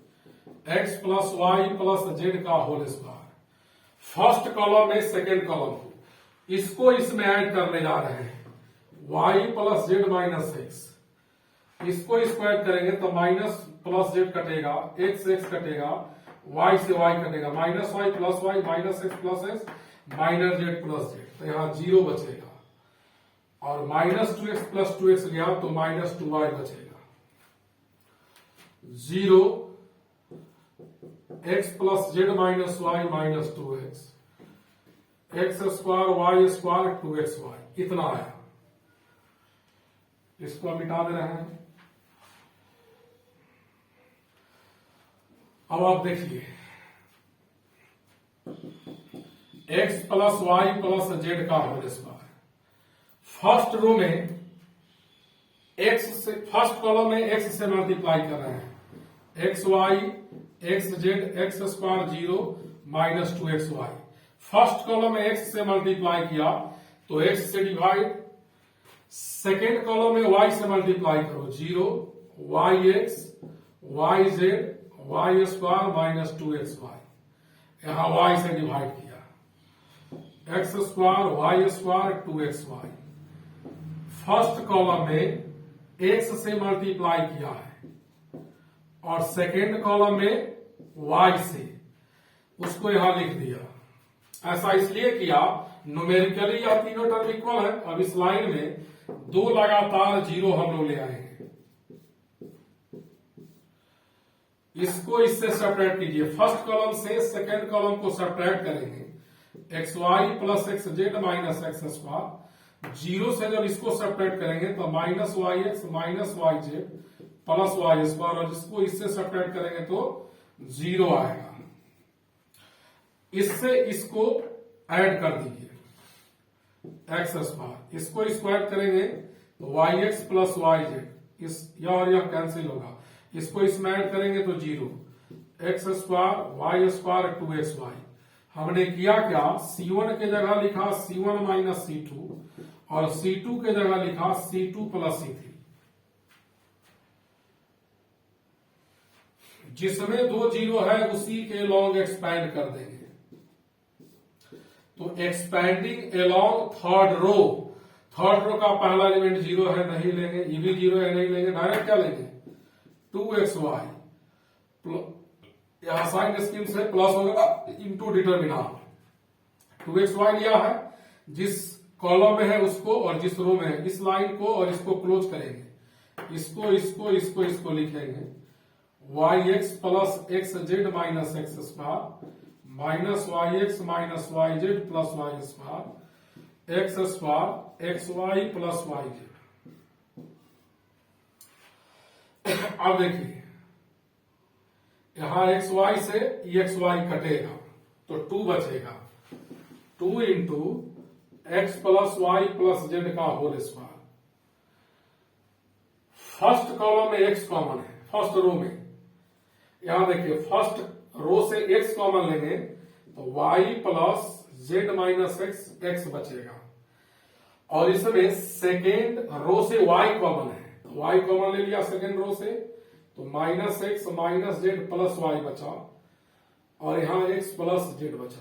X plus Y plus Z का होल स्क्वायर। फर्स्ट कॉलम में सेकेंड कॉलम को, इसको इसमें ऐड करने जा रहे हैं, Y plus Z minus X, इसको ऐड करेंगे तो माइनस प्लस जेड कटेगा, एक्स कटेगा, वाई से वाई कटेगा, minus Y plus Y, minus x plus X, minus Z plus Z, तो यहां 0 बचेगा, और माइनस 2x प्लस 2x गया तो माइनस 2y बचेगा, 0 x plus Z minus Y minus 2x, X square Y square 2xy, इतना आया। इसको मिटा दे रहे हैं। अब आप देखिए, x plus Y plus Z का होल स्क्वायर, फर्स्ट रो में x से, फर्स्ट कॉलम में x से मल्टीप्लाई कर रहे हैं, X Y X Z x square 0 minus 2xy। First column में x से मल्टीप्लाई किया तो x से डिवाइड, सेकेंड कॉलम में y से मल्टीप्लाई करो, 0 y x y Z Y square minus 2xy, यहां y से डिवाइड किया, X square Y square 2xy। First column में x से मल्टीप्लाई किया है और सेकेंड कॉलम में y से, उसको यहां लिख दिया। ऐसा इसलिए किया, न्यूमेरिकली या तीनों टर्म इक्वल है। अब इस लाइन में 2 लगातार 0 हम लोग ले आएंगे, इसको इससे सेपरेट कीजिए, फर्स्ट कॉलम से सेकेंड कॉलम को सेपरेट करेंगे, x y plus x z minus x square, 0 से जब इसको सेपरेट करेंगे तो minus y x minus Y Z plus Y square, और जिसको इससे सब्ट्रैक्ट करेंगे तो 0 आएगा। इससे इसको ऐड कर दीजिए एक्स स्क्वायर, इसको स्क्वायर करेंगे तो y x plus Y z, इस यह और यह कैंसिल होगा, इसको इसमें ऐड करेंगे तो 0, x square Y square 2xy। हमने किया क्या, C1 के जगह लिखा C1 माइनस C2 और C2 के जगह लिखा C2 प्लस C3। जिसमें 2 0 है उसी के लॉन्ग एक्सपैंड कर देंगे। तो एक्सपैंडिंग एलॉन्ग थर्ड रो का पहला एलिमेंट 0 है, नहीं लेंगे, ये भी 0 है, नहीं लेंगे, डायरेक्ट क्या लेंगे 2xy, यहां साइन स्कीम से प्लस होगा इंटू डिटर्मिनेंट। 2xy लिया है, जिस कॉलम में है उसको और जिस रो में है इस लाइन को और इसको क्लोज करेंगे, इसको लिखेंगे y x plus x z minus x square minus y x minus Y Z plus Y square x square x y plus Y z. अब देखिए यहां एक्स वाई से एक्स वाई कटेगा तो 2 बचेगा, 2 into x plus Y plus Z का होल स्क्वायर। फर्स्ट कॉलम में एक्स कॉमन है, फर्स्ट रो में, यहां देखिए फर्स्ट रो से एक्स कॉमन लेंगे तो y plus Z minus x, x बचेगा, और इसमें सेकेंड रो से वाई कॉमन है, तो वाई कॉमन ले लिया सेकेंड रो से, तो minus x minus Z plus y बचा, और यहां एक्स प्लस जेड बचा।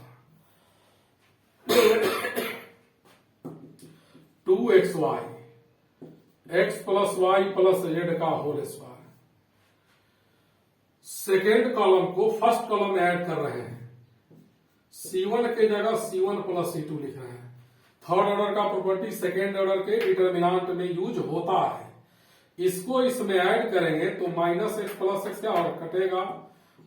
2xy x plus Y plus Z का होल स्क्वायर। सेकेंड कॉलम को फर्स्ट कॉलम में ऐड कर रहे हैं, C1 के जगह C1 प्लस C2 लिख रहे हैं। थर्ड ऑर्डर का प्रॉपर्टी सेकेंड ऑर्डर के डिटर्मिनेंट में यूज होता है। इसको इसमें ऐड करेंगे तो माइनस एक्स प्लस एक्स और कटेगा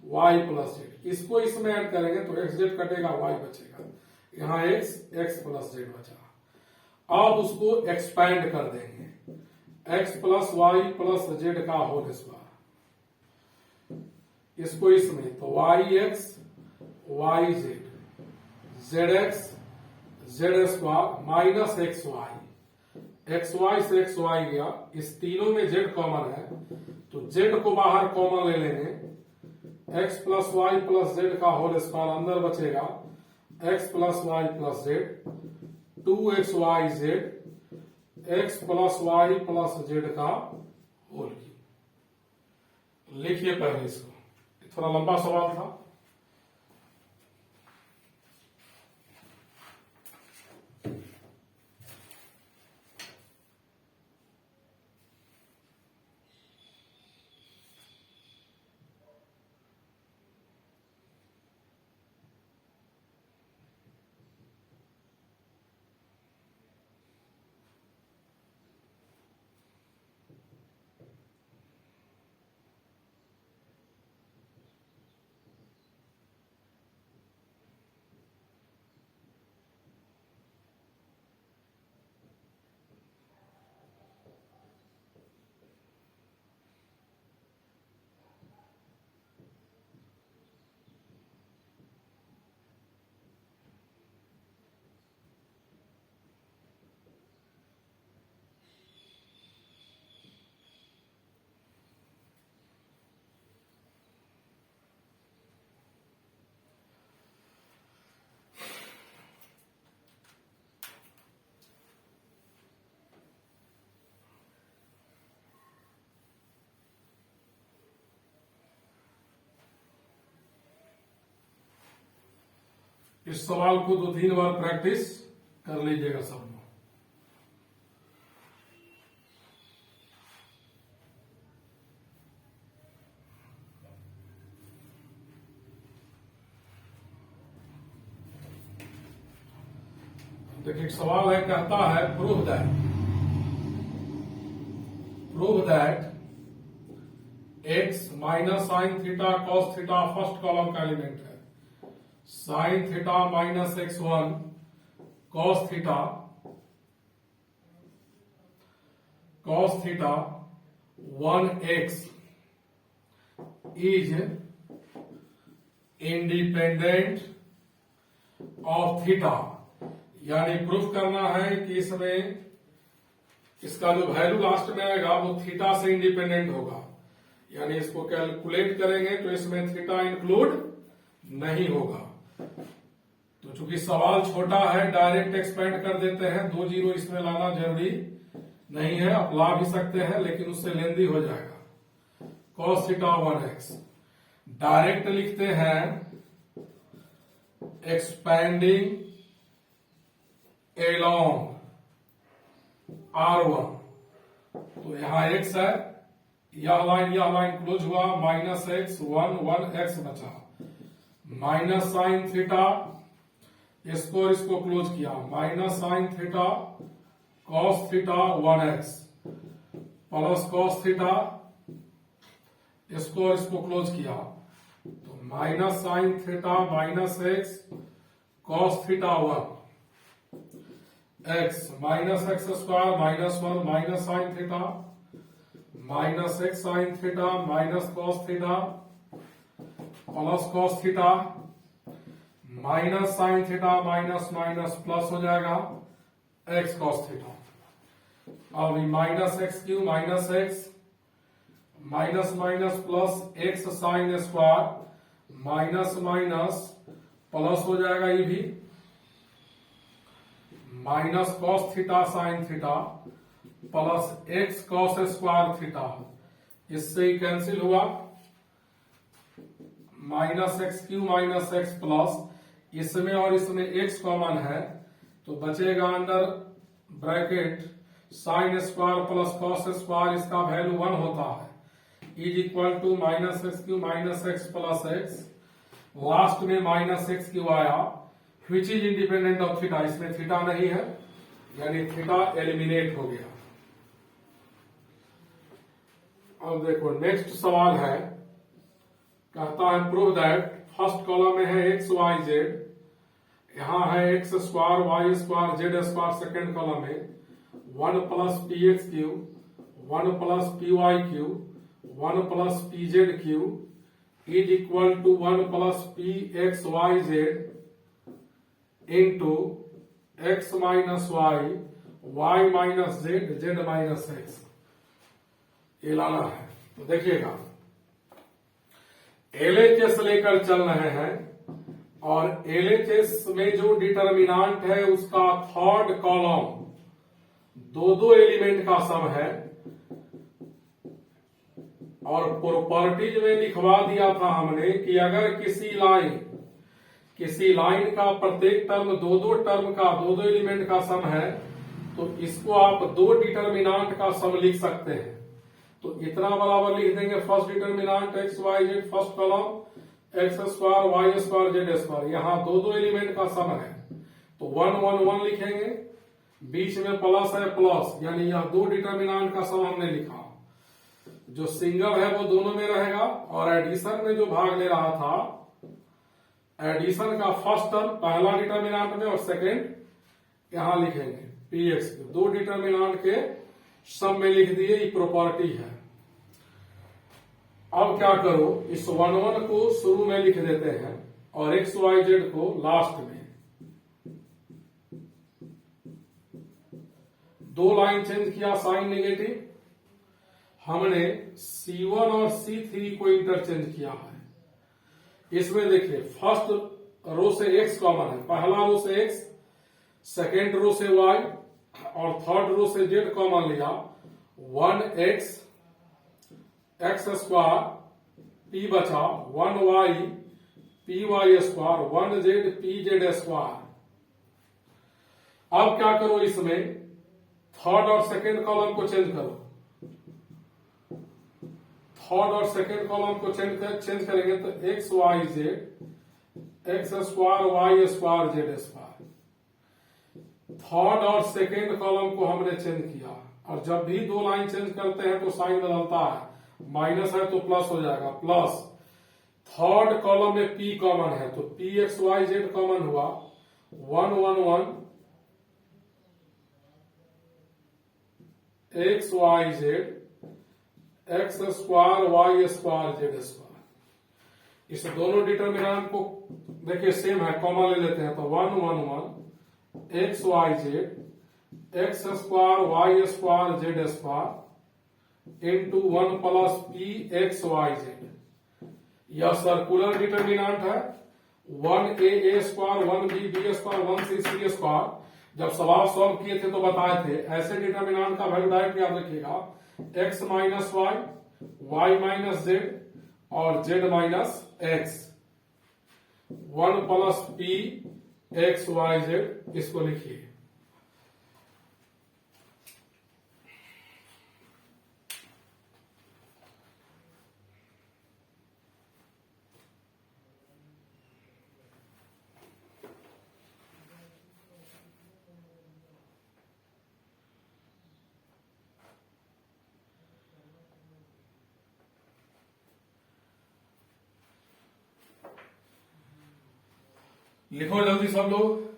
वाई प्लस जेड, इसको इसमें ऐड करेंगे तो एक्स जेड कटेगा वाई बचेगा, यहां एक्स प्लस जेड बचा। अब उसको एक्सपैंड कर देंगे x plus Y plus Z का होल स्क्वायर, इसको इसमें तो y x y z z x z square minus x Y, x y से एक्स वाई गया, इस तीनों में जेड कॉमन है तो जेड को बाहर कॉमन ले लेंगे, x plus Y plus Z का होल स्क्वायर अंदर बचेगा x plus Y plus z, 2xy x plus Y plus Z का होल क्यूब। लिखिए पहले इसको, थोड़ा लंबा सवाल था। इस सवाल को 2-3 बार प्रैक्टिस कर लीजिएगा सब लोग। देखिए एक सवाल है, कहता है prove that x minus sine theta cos theta first column का एलिमेंट है, sine theta minus x1 cos theta 1x is independent of theta, यानी प्रूफ करना है कि इसमें इसका जो वैल्यू लास्ट में आएगा वो थीटा से इंडिपेंडेंट होगा, यानी इसको कैलकुलेट करेंगे तो इसमें थीटा इंक्लूड नहीं होगा। तो चूंकि सवाल छोटा है डायरेक्ट एक्सपेंड कर देते हैं, 2 जीरो इसमें लाना जरूरी नहीं है, आप ला भी सकते हैं लेकिन उससे लेंदी हो जाएगा। cos थीटा 1x डायरेक्ट लिखते हैं एक्सपेंडिंग एलॉन्ग R1, तो यहां x है, यह लाइन क्लोज हुआ, माइनस एक्स 1 x बचा, माइनस साइन थीटा, इसको और इसको क्लोज किया, minus sine theta cos theta 1x plus cos theta, इसको और इसको क्लोज किया, तो minus sine theta minus x cos theta 1 x minus x square minus 1 minus sine theta minus x sine theta minus cos theta plus cos theta minus sine theta minus minus plus हो जाएगा एक्स कॉस थीटा। अब minus x Q minus x minus minus plus x sine square minus minus plus हो जाएगा, ये भी minus cos theta sine theta plus x cos square theta, इससे ही कैंसिल हुआ, माइनस एक्स क्यू माइनस एक्स प्लस, इसमें और इसमें एक्स कॉमन है तो बचेगा अंदर bracket sine square plus cos square, इसका वैल्यू 1 होता है, is equal to minus x Q minus x plus x, last में माइनस एक्स क्यू आया which is independent of theta, इसमें थीटा नहीं है यानी थीटा एलिमिनेट हो गया। अब देखो नेक्स्ट सवाल है, कहता है प्रूव दैट, फर्स्ट कॉलम में है एक्स वाई जेड, यहां है x square Y square Z square, second column में 1 plus p x q 1 plus p y q 1 plus p z q is equal to 1 plus p x y z into x minus Y y minus z z minus x, ये लाना है। तो देखिएगा एलएचएस लेकर चल रहे हैं और एलएचएस में जो डिटर्मिनांट है उसका थर्ड कॉलम दो एलिमेंट का सम है, और प्रॉपर्टीज में लिखवा दिया था हमने कि अगर किसी लाइन का प्रत्येक टर्म दो टर्म का दो एलिमेंट का सम है तो इसको आप 2 डिटर्मिनांट का सम लिख सकते हैं। तो इतना बराबर लिख देंगे first determinant x y z, first column x square Y square Z square, यहाँ दो एलिमेंट का सम है तो 1 1 1 लिखेंगे, बीच में प्लस है प्लस, यानी यह 2 डिटर्मिनांट का सम हमने लिखा, जो सिंगल है वो दोनों में रहेगा, और एडिशन में जो भाग ले रहा था एडिशन का फर्स्ट टर्म पहला डिटर्मिनांट में और सेकेंड यहां लिखेंगे पी एक्स, 2 डिटर्मिनांट के सम में लिख दिए, ये प्रॉपर्टी है। अब क्या करो, इस 1 1 को शुरू में लिख देते हैं और एक्स वाई जेड को लास्ट में, 2 लाइन चेंज किया साइन नेगेटिव, हमने C1 और C3 को इंटरचेंज किया है। इसमें देखिए फर्स्ट रो से x कॉमन है, पहला रो से x, सेकेंड रो से y और थर्ड रो से z कॉमन लिया, 1x एक्स स्क्वायर p बचा, 1y p y square 1z p z square. अब क्या करो, इसमें थर्ड और सेकेंड कॉलम को चेंज करो, थर्ड और सेकेंड कॉलम को चेंज करेंगे तो x y z x square Y square Z square, third और सेकेंड कॉलम को हमने चेंज किया, और जब भी 2 लाइन चेंज करते हैं तो साइन बदलता है, माइनस है तो प्लस हो जाएगा, प्लस थर्ड कॉलम में p कॉमन है तो p x y z common हुआ, 1 1 1 x y z x square Y square Z square. इस दोनों डिटर्मिनेंट को देखिए सेम है, कॉमन ले लेते हैं तो 1 1 1 x y z x square Y square Z square into 1 plus p x y z. यह सर्कुलर डिटर्मिनेंट है। 1a square 1b square 1c square. जब सवाल सॉल्व किए थे तो बताए थे ऐसे डिटर्मिनेंट का वैल्यू डायरेक्ट याद रखिएगा, x minus Y, y minus z और z minus x. 1 plus p x y z, इसको लिखिए। लिखो जल्दी सब लोग।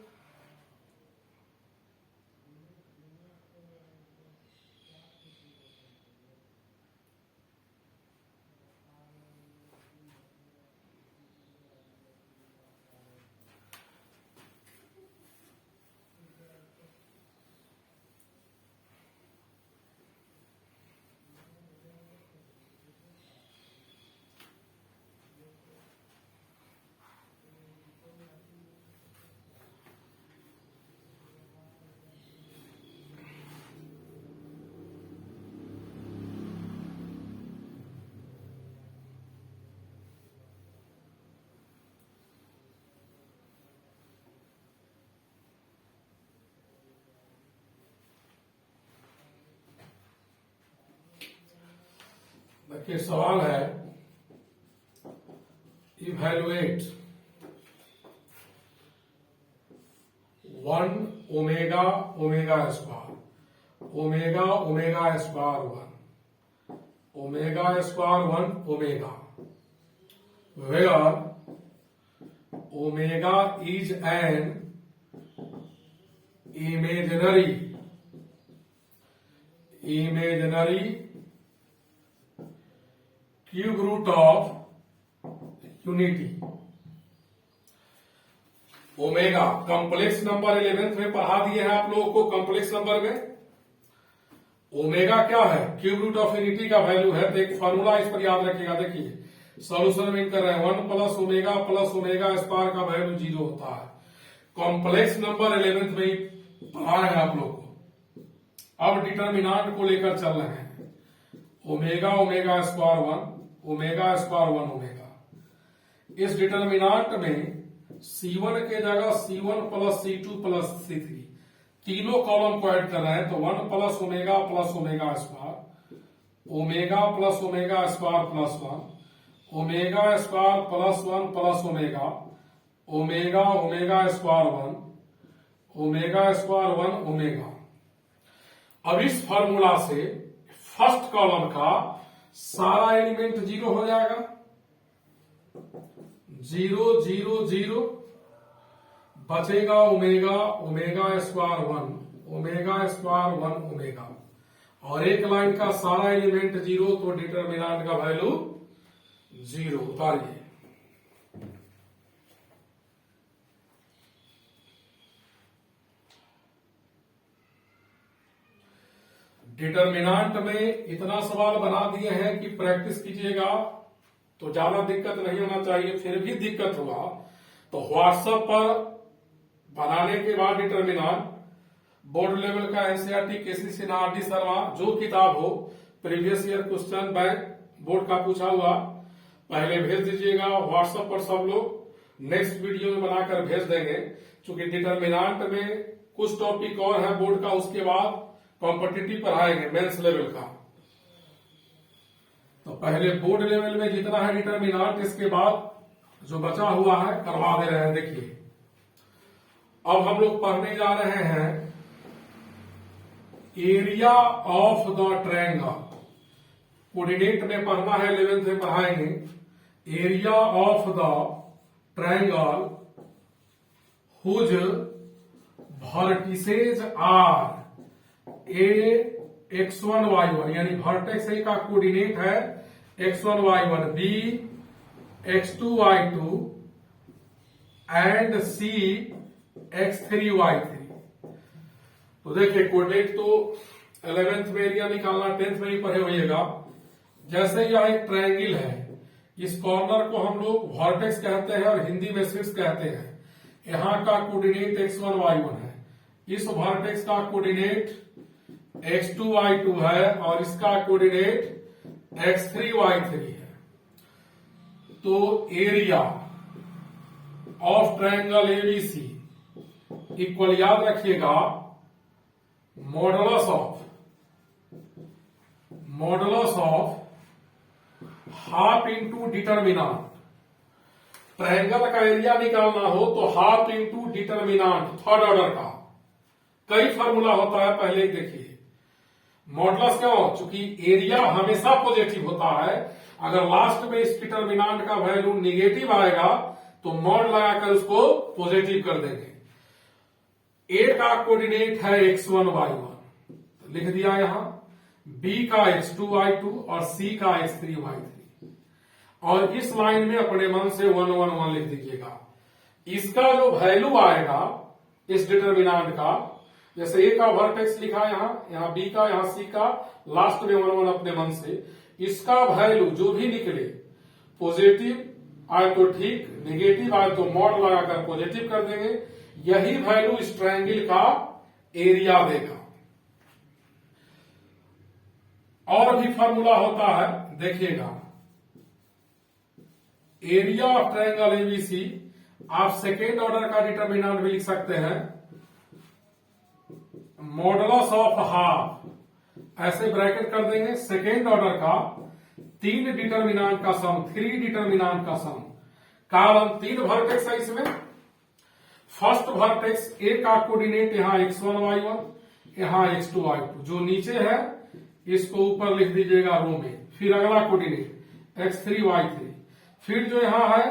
देखिए सवाल है, evaluate 1 omega omega square omega omega square 1 omega square 1 omega where omega is an imaginary cube root of unity. Omega complex number 11th में पढ़ा दिए हैं आप लोगों को। कॉम्प्लेक्स नंबर में ओमेगा क्या है, क्यूब रूट ऑफ यूनिटी का वैल्यू है। तो एक फॉर्मूला इस पर याद रखिएगा। देखिए सॉल्यूशन में कर रहे हैं 1 प्लस ओमेगा स्क्वायर का वैल्यू 0 होता है। कॉम्प्लेक्स नंबर 11th में ही पढ़ा है आप लोग को। अब डिटर्मिनेंट को लेकर चल रहे हैं। Omega omega square 1 omega square 1 omega. इस डिटर्मिनेंट में C1 के जगह C1 plus C2 plus C3 तीनों कॉलम को ऐड कर रहे हैं। तो 1 plus omega square omega plus omega square plus 1 omega square plus 1 plus omega omega omega square 1 omega square 1 omega. अब इस फॉर्मूला से फर्स्ट कॉलम का सारा एलिमेंट 0 हो जाएगा। 0 0 0 बचेगा omega omega square 1 omega square 1 omega और एक लाइन का सारा एलिमेंट 0। तो डिटर्मिनेंट का वैल्यू 0 उतारिए। डिटर्मिनेंट में इतना सवाल बना दिए हैं कि प्रैक्टिस कीजिएगा तो ज्यादा दिक्कत नहीं होना चाहिए। फिर भी दिक्कत हुआ तो व्हाट्सएप पर बनाने के बाद डिटर्मिनेंट बोर्ड लेवल का एनसीईआरटी केसी सिन्हा आरडी शर्मा जो किताब हो previous year question bank board का पूछा हुआ पहले भेज दीजिएगा व्हाट्सएप पर। सब लोग नेक्स्ट वीडियो में बनाकर भेज देंगे। चूंकि डिटर्मिनेंट में कुछ टॉपिक और है बोर्ड का, उसके बाद कॉम्पिटिटिव पढ़ाएंगे मेंस लेवल का। तो पहले बोर्ड लेवल में जितना है डिटर्मिनेंट, इसके बाद जो बचा हुआ है करवा दे रहे हैं। देखिए अब हम लोग पढ़ने जा रहे हैं area of the triangle. Coordinate में पढ़ना है, 11th में पढ़ाएंगे। Area of the triangle whose vertices are A x1 y1 यानी वर्टेक्स ए का कोऑर्डिनेट है x1 y1, B x2 y2 and C x3 y3। तो देखिए कोऑर्डिनेट तो 11th में एरिया निकालना 10th में ही पढ़े होइएगा। जैसे यह एक ट्रायंगल है, इस कॉर्नर को हम लोग वर्टेक्स कहते हैं और हिंदी में शीर्ष कहते हैं। यहां का कोऑर्डिनेट x1 y1 है, इस वर्टेक्स का कोऑर्डिनेट x2 y2 है और इसका कोऑर्डिनेट x3 y3 है। तो area of triangle ABC equal, याद रखिएगा, modulus of half into determinant. Triangle का एरिया निकालना हो तो half into determinant third order का। कई फार्मूला होता है, पहले देखिए। मॉडुलस क्यों? चूंकि एरिया हमेशा पॉजिटिव होता है, अगर लास्ट में इस डिटर्मिनांट का वैल्यू निगेटिव आएगा तो मॉड लगाकर उसको पॉजिटिव कर देंगे। ए का कोऑर्डिनेट है x1 y1, लिख दिया यहां, बी का x2 y2 और सी का x3 y3। और इस लाइन में अपने मन से 1 1 1 लिख दीजिएगा। इसका जो वैल्यू आएगा इस डिटर्मिनांट का, जैसे ए का वर्टेक्स लिखा यहां बी का, यहां सी का, लास्ट में 1 1 अपने मन से, इसका वैल्यू जो भी निकले, पॉजिटिव आए तो ठीक, नेगेटिव आए तो मॉड लगाकर पॉजिटिव कर देंगे। यही वैल्यू इस ट्रायंगल का एरिया देगा। और भी फार्मूला होता है, देखिएगा। एरिया ऑफ ट्रायंगल एबीसी आप सेकेंड ऑर्डर का डिटर्मिनेंट भी लिख सकते हैं, मॉडुलस ऑफ हाफ, ऐसे ब्रैकेट कर देंगे, सेकेंड ऑर्डर का 3 डिटर्मिनेंट का सम, 3 डिटर्मिनेंट का सम। कारण 3 वर्टेक्स है इसमें। फर्स्ट वर्टेक्स ए का कोऑर्डिनेट यहां x1 y1, यहां x2 y2, जो नीचे है इसको ऊपर लिख दीजिएगा रो में। फिर अगला कोऑर्डिनेट x3 y3, फिर जो यहां है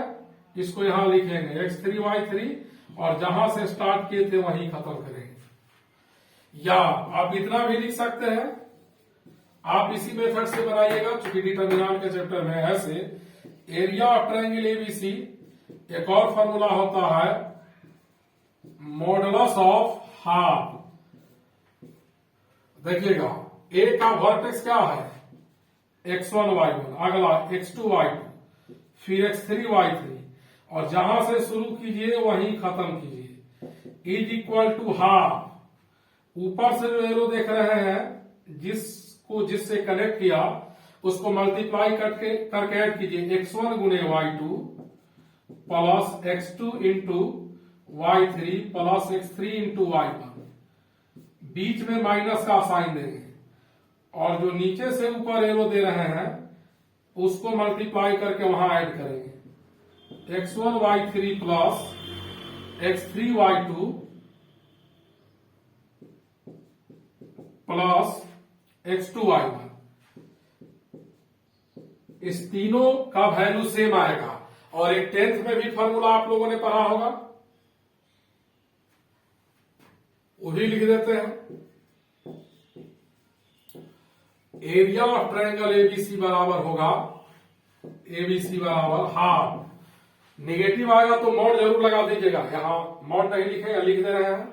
इसको यहां लिखेंगे x3 y3, और जहां से स्टार्ट किए थे वहीं खत्म करेंगे। या आप इतना भी लिख सकते हैं, आप इसी मेथड से बनाइएगा, चूंकि डिटर्मिनेंट के चैप्टर में ऐसे। एरिया ऑफ ट्रायंगल एबीसी एक और फॉर्मूला होता है, मॉडुलस ऑफ हाफ। देखिएगा, ए का वर्टेक्स क्या है x1 y1, अगला x2 y2, फिर x3 y3, और जहां से शुरू कीजिए वहीं खत्म कीजिए। Is equal to half. ऊपर से जो एरो देख रहे हैं, जिससे कनेक्ट किया उसको मल्टीप्लाई करके ऐड कीजिए, x1 गुणे y2 plus x2 into y3 plus x3 into y1। बीच में माइनस का साइन देंगे, और जो नीचे से ऊपर एरो दे रहे हैं उसको मल्टीप्लाई करके वहां ऐड करेंगे, x1 y3 plus x3 y2 plus x2 y1। इस तीनों का वैल्यू सेम आएगा। और एक 10th में भी फॉर्मूला आप लोगों ने पढ़ा होगा, वो भी लिख देते हैं। एरिया ऑफ ट्रायंगल एबीसी बराबर होगा, एबीसी बराबर हाफ, नेगेटिव आएगा तो मॉड जरूर लगा दीजिएगा। यहां मॉड नहीं लिखे, लिख दे रहे हैं,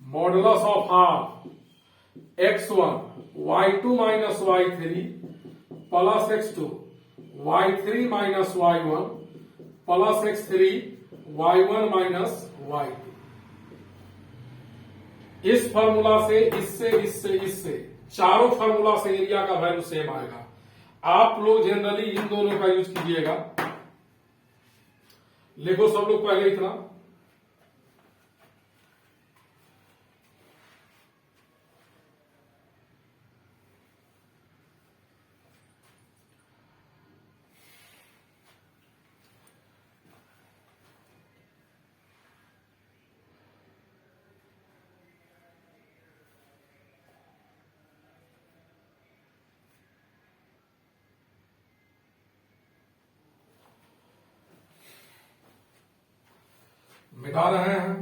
modulus of half x1 y2 minus y3 plus x2 y3 minus y1 plus x3 y1 minus y2। इस फॉर्मूला से, इससे चारों फॉर्मूला से एरिया का वैल्यू सेम आएगा। आप लोग जनरली इन दोनों का यूज कीजिएगा। लिखो सब लोग पहले इतना, मिटा रहे हैं।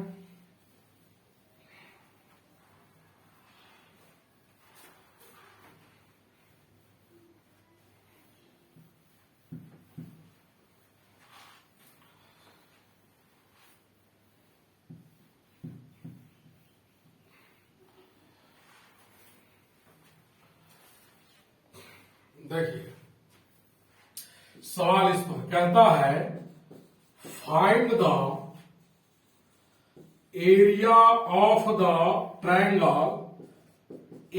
देखिए सवाल इस पर कहता है find the area of the triangle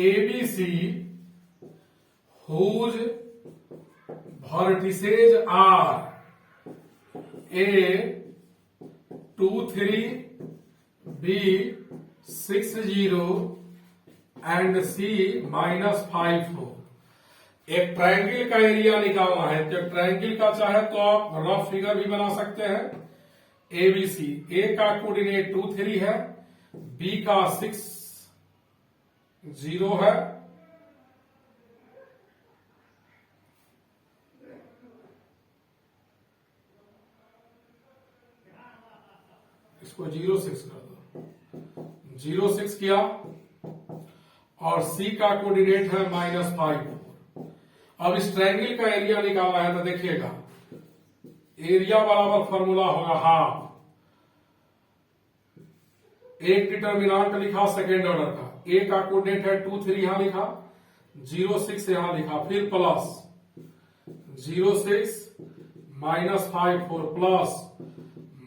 ABC whose vertices are A 2 3, B 6 0 and C -5 4। एक ट्रायंगल का एरिया निकालना है। जब ट्रायंगल का चाहे तो आप रफ फिगर भी बना सकते हैं। ABC, ए का कोऑर्डिनेट 2 3 है, बी का 6 0 है, इसको 0 6 कर दो, 0 6 किया और सी का कोऑर्डिनेट है -5 4। अब इस ट्रायंगल का एरिया निकालना है तो देखिएगा एरिया बराबर फॉर्मूला होगा हाफ। एक डिटर्मिनांट लिखा सेकेंड ऑर्डर का, ए का कोऑर्डिनेट है 2 3 यहां लिखा, 0 6 यहां लिखा, फिर प्लस 0 6 -5 4 प्लस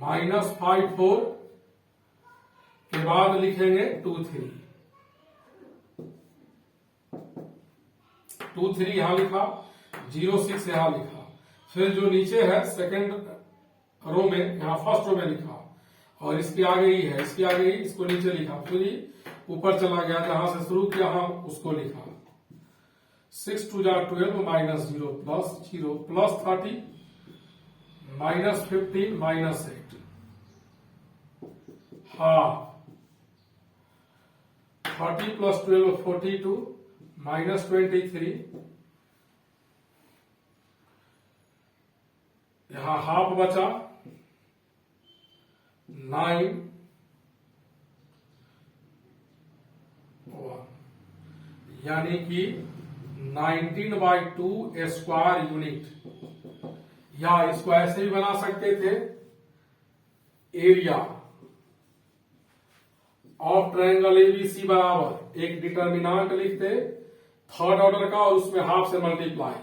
-5 4 के बाद लिखेंगे 2 3 2 3 यहां लिखा, 0 6 यहां लिखा, फिर जो नीचे है सेकंड रो में यहां फर्स्ट रो में लिखा और इसके आगे ही है, इसके आगे ही इसको नीचे लिखा, फिर ऊपर चला गया जहां से शुरू किया हम उसको लिखा। 6 2 12 -0 प्लस 0 प्लस 30 -15 -8 हाफ 30 प्लस 12 42 -23 यहां हाफ बचा 9 यानी कि 19/2 स्क्वायर यूनिट। या इसको ऐसे भी बना सकते थे एरिया ऑफ ट्रायंगल एबीसी बराबर एक डिटर्मिनांट लिखते थर्ड ऑर्डर का और उसमें हाफ से मल्टीप्लाई।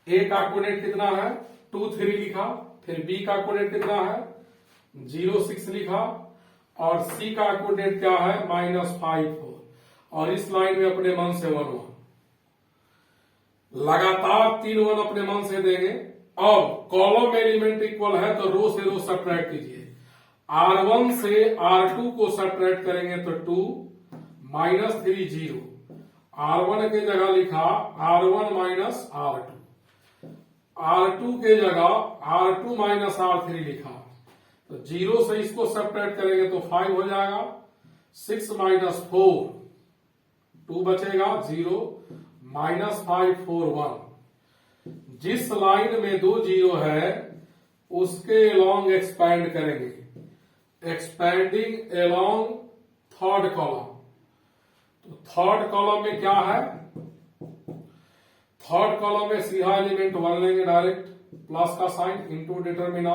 ए का कोऑर्डिनेट कितना है 2 3 लिखा, फिर बी का कोऑर्डिनेट कितना है 0 6 लिखा और सी का कोऑर्डिनेट क्या है -5 4 और इस लाइन में अपने मन से 1 1 लगातार 3 1 अपने मन से देंगे। अब कॉलम में एलिमेंट इक्वल है तो रो से रो सब्ट्रैक्ट कीजिए। R1 से R2 को सब्ट्रैक्ट करेंगे तो 2 -3 0, R1 के जगह लिखा R1 -R2, R2 के जगह R2 -R3 लिखा, तो 0 से इसको सब्ट्रैक्ट करेंगे तो 5 हो जाएगा, 6 -4 2 बचेगा 0 -5 4 1। जिस लाइन में 2 0 है उसके अलोंग एक्सपैंड करेंगे, एक्सपैंडिंग अलोंग थर्ड कॉलम। तो थर्ड कॉलम में क्या है, थर्ड कॉलम में सीधा एलिमेंट 1 लेंगे डायरेक्ट, प्लस का sign into determinant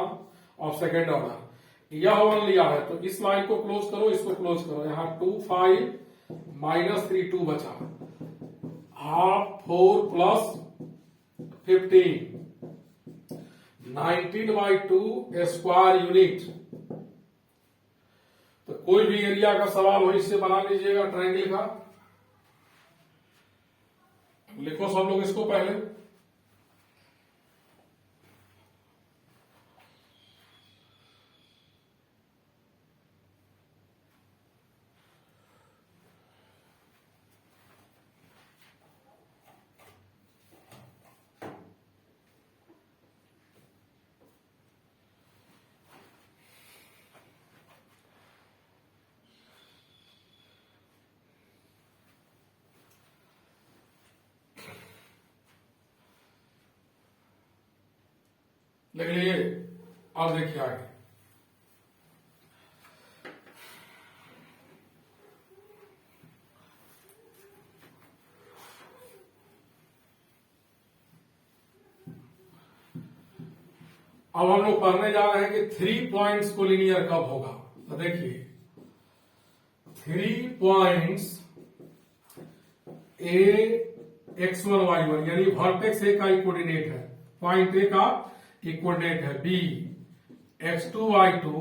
of second order. यह 1 लिया है तो इस लाइन को क्लोज करो, इसको क्लोज करो, यहां 2 5 -3 2 बचा, हाफ 4 प्लस 15 19/2 स्क्वायर यूनिट। तो कोई भी एरिया का सवाल हो इससे बना लीजिएगा ट्रायंगल का। लिखो सब लोग इसको पहले। लिख लीजिए। अब देखिए आगे, अब हम लोग पढ़ने जा रहे हैं कि 3 पॉइंट्स को लीनियर कब होगा। तो देखिए 3 पॉइंट्स A x1 y1 यानी वर्टेक्स ए का कोऑर्डिनेट है, पॉइंट ए का कोऑर्डिनेट है B x2 y2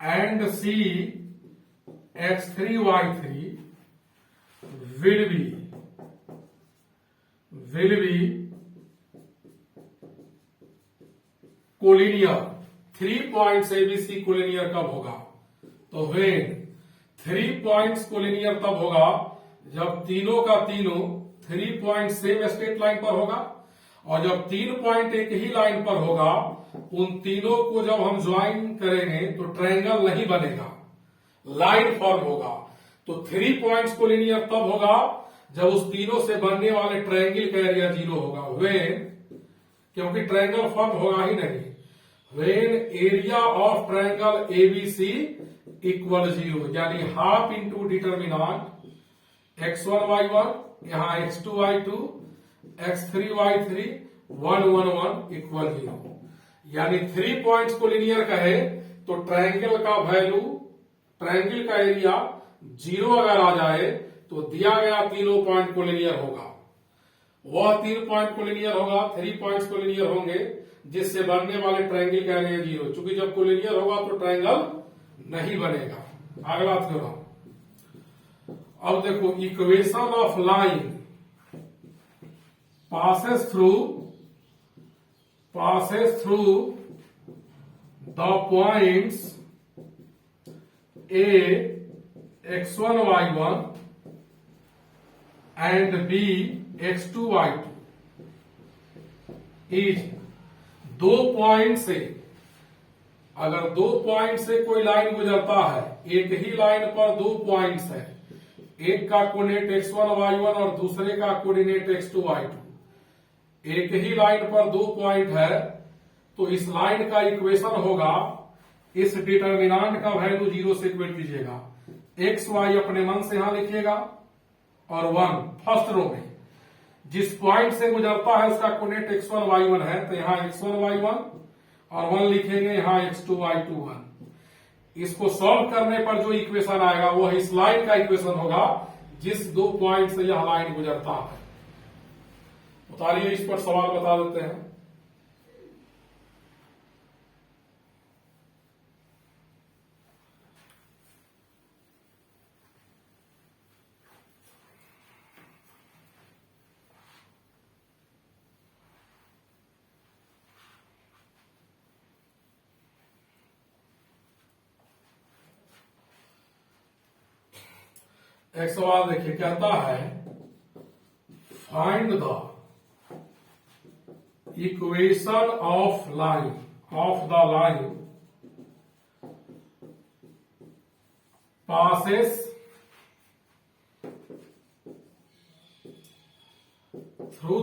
and C x3 y3 will be collinear. 3 points ABC collinear कब होगा? तो व्हेन 3 पॉइंट्स कोलिनियर तब होगा जब तीनों का तीनों 3 पॉइंट सेम स्ट्रेट लाइन पर होगा, और जब 3 पॉइंट एक ही लाइन पर होगा उन तीनों को जब हम ज्वाइन करेंगे तो ट्रायंगल नहीं बनेगा, लाइन फॉर्म होगा। तो 3 पॉइंट्स कोलिनियर तब होगा जब उस तीनों से बनने वाले ट्रायंगल का एरिया 0 होगा, व्हेन, क्योंकि ट्रायंगल फॉर्म होगा ही नहीं, when area of triangle ABC equal 0, यानी half into determinant x1 y1 यहां x2 y2 x3 y3 1 1 1 equal 0। यानी 3 पॉइंट्स को लीनियर कहे तो ट्रायंगल का वैल्यू, ट्रायंगल का एरिया 0 अगर आ जाए तो दिया गया तीनों पॉइंट को लीनियर होगा। वह 3 पॉइंट को लीनियर होगा, 3 पॉइंट्स को लीनियर होंगे जिससे बनने वाले ट्रायंगल का एरिया 0, चूंकि जब को लीनियर होगा तो ट्रायंगल नहीं बनेगा। अगला थ्योरम, अब देखो, equation of line passes through the points A x1 y1 and B x2 y2 is, दो पॉइंट से, अगर 2 पॉइंट से कोई लाइन गुजरता है, एक ही लाइन पर 2 पॉइंट्स है, एक का कोऑर्डिनेट x1 y1 और दूसरे का कोऑर्डिनेट x2 y2, एक ही लाइन पर 2 पॉइंट है, तो इस लाइन का इक्वेशन होगा, इस डिटर्मिनांट का वैल्यू 0 से इक्वेट कीजिएगा, एक्स वाई अपने मन से यहां लिखिएगा और 1 फर्स्ट रो में जिस पॉइंट से गुजरता है उसका कोऑर्डिनेट x1 y1 है, तो यहां x1 y1 और 1 लिखेंगे, यहां x2 y2 1। इसको सॉल्व करने पर जो इक्वेशन आएगा वो इस लाइन का इक्वेशन होगा जिस 2 पॉइंट से यह लाइन गुजरता है। बताइए, इस पर सवाल बता देते हैं। एक सवाल देखिए, कहता है find the equation of the line passes through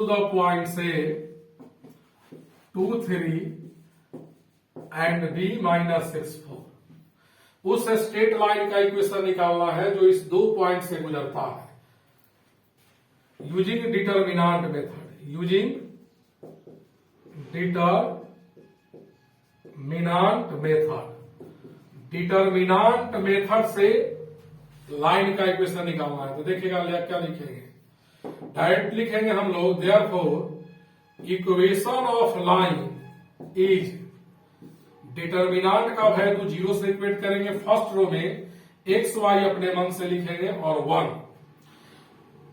the points A 2 3 and B minus 6 4। उस स्ट्रेट लाइन का इक्वेशन निकालना है जो इस 2 पॉइंट से गुजरता है, यूजिंग डिटर्मिनांट मेथड से लाइन का इक्वेशन निकालना है। तो देखिएगा क्या लिखेंगे, डायरेक्ट लिखेंगे हम लोग, therefore equation of line is, determinant का वैल्यू 0 से इक्वेट करेंगे, फर्स्ट रो में एक्स वाई अपने मन से लिखेंगे और 1।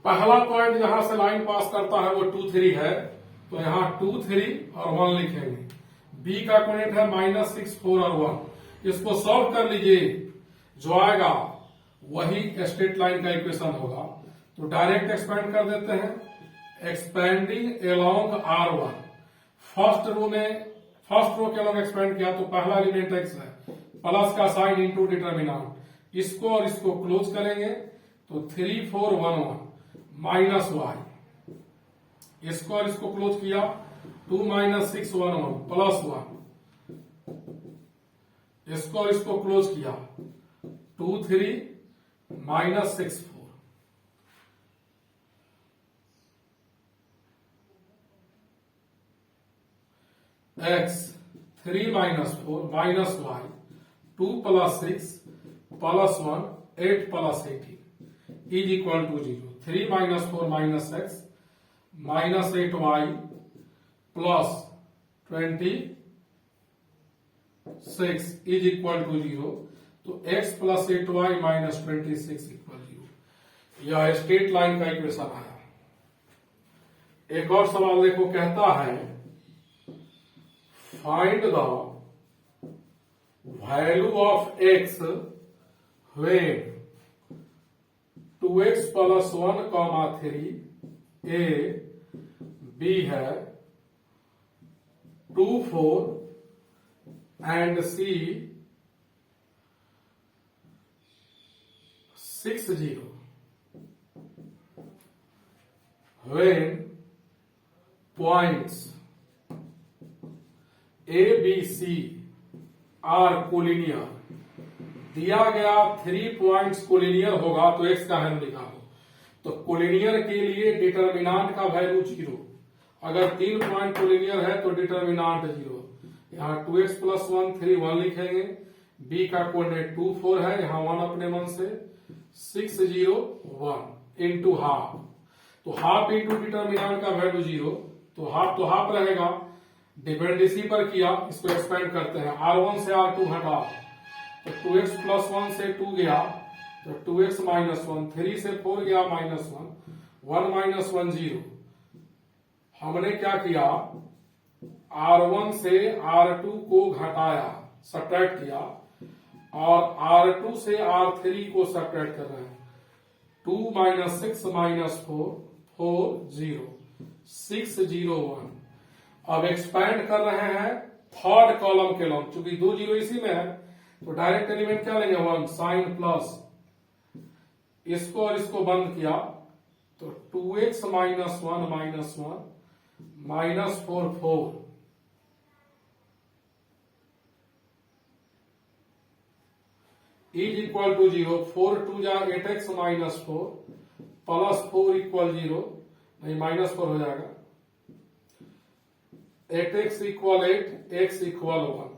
पहला पॉइंट जहां से लाइन पास करता है वो 2 3 है, तो यहां 2 3 और 1 लिखेंगे। बी का कोऑर्डिनेट है -6 4 और 1। इसको सॉल्व कर लीजिए, जो आएगा वही स्ट्रेट लाइन का इक्वेशन होगा। तो डायरेक्ट एक्सपेंड कर देते हैं, expanding along R1, first row के अलॉन्ग एक्सपेंड किया तो पहला एलिमेंट x है, प्लस का साइन इंटू डिटर्मिनांट, इसको और इसको क्लोज करेंगे तो 3 4 1 1 माइनस वाई, इसको और इसको क्लोज किया 2 -6 1 1 प्लस 1, इसको और इसको क्लोज किया 2 3 -6 4। x 3 -4 -y 2 + 6 + 1 8 plus 18 is equal to 0। 3 minus 4 minus x minus 8y plus 26 is equal to 0। तो x plus 8y minus 26 equal 0। यह स्ट्रेट लाइन का इक्वेशन आया। एक और सवाल देखो, कहता है find the value of x when 2x plus 1 comma 3 a b है 2 4 and c 6 0 when points a b c are collinear. दिया गया 3 पॉइंट्स कोलिनियर होगा तो x का वैल्यू निकालो। तो कोलिनियर के लिए डिटर्मिनांट का वैल्यू 0। अगर 3 पॉइंट कोलिनियर है तो डिटर्मिनांट 0। यहाँ 2x प्लस 1 3 1 लिखेंगे। b का कोऑर्डिनेट 2 4 है, यहाँ 1 अपने मन से 6 0 1 इंटू हाफ। तो हाफ इंटू डिटर्मिनांट का वैल्यू 0, तो हाफ रहेगा। डिपेंड इसी पर किया, इसको एक्सपेंड करते हैं। R1 से R2 हटा तो 2x प्लस 1 से 2 गया तो 2x माइनस 1, 3 से 4 गया माइनस 1, 1 माइनस 1 0। हमने क्या किया, R1 से R2 को घटाया, सब्ट्रैक्ट किया, और R2 से R3 को सब्ट्रैक्ट कर रहे हैं। 2 माइनस 6 माइनस 4 4 0 6 0 1। अब एक्सपैंड कर रहे हैं थर्ड कॉलम के लॉन्ग, चूंकि 2 0 इसी में है तो डायरेक्ट एलिमेंट क्या लेंगे 1 साइन प्लस, इसको और इसको बंद किया तो 2x minus 1 minus 1 minus 4 4 is equal to 0। 4 2 जा 8x माइनस 4 प्लस 4 इक्वल 0, नहीं माइनस 4 हो जाएगा। 8x equal 8 x equal 1।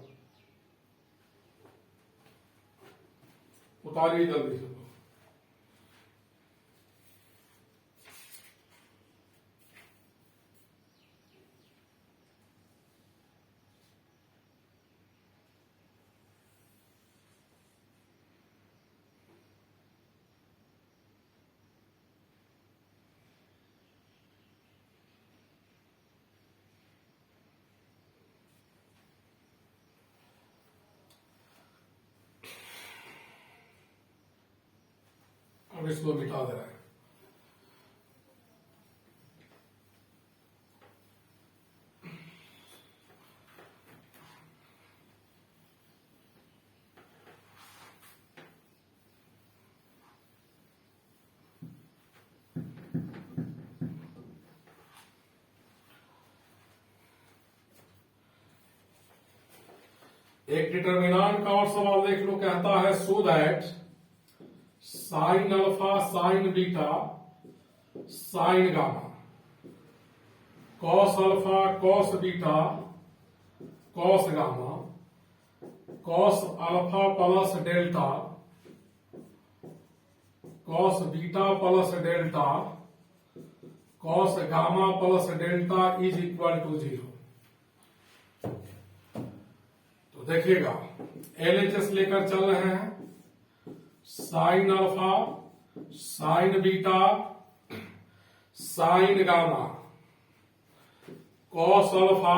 उतारिए जल्दी से। अब इसको मिटा दे रहे हैं। एक डिटर्मिनांट का और सवाल देख लो, कहता है so that sine alpha sine beta sine gamma cos alpha cos beta cos gamma cos alpha plus delta cos beta plus delta cos gamma plus delta is equal to 0। तो देखिएगा LHS लेकर चल रहे हैं। Sine alpha sine beta sine gamma cos alpha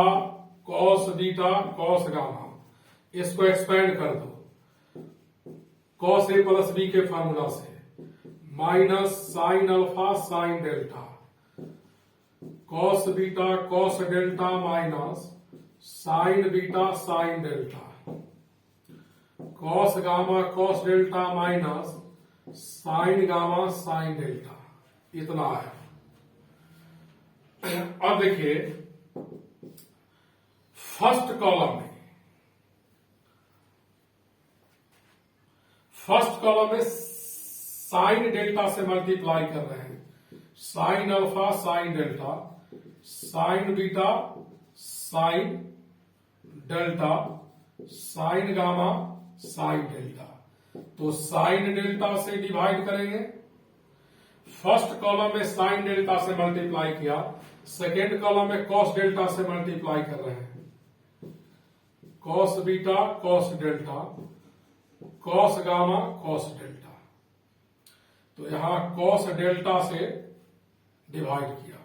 cos beta cos gamma, इसको एक्सपेंड कर दो कॉस ए प्लस बी के फार्मूला से, minus sine alpha sine delta cos beta cos delta minus sine beta sine delta cos gamma cos delta minus sine gamma sine delta, इतना है। अब देखिए फर्स्ट कॉलम में साइन डेल्टा से मल्टीप्लाई कर रहे हैं। Sine alpha sine delta sine beta sine delta sine gamma sine delta. तो साइन डेल्टा से डिवाइड करेंगे। फर्स्ट कॉलम में साइन डेल्टा से मल्टीप्लाई किया, सेकेंड कॉलम में कॉस डेल्टा से मल्टीप्लाई कर रहे हैं। Cos beta cos delta, cos gamma cos delta, तो यहां कॉस डेल्टा से डिवाइड किया।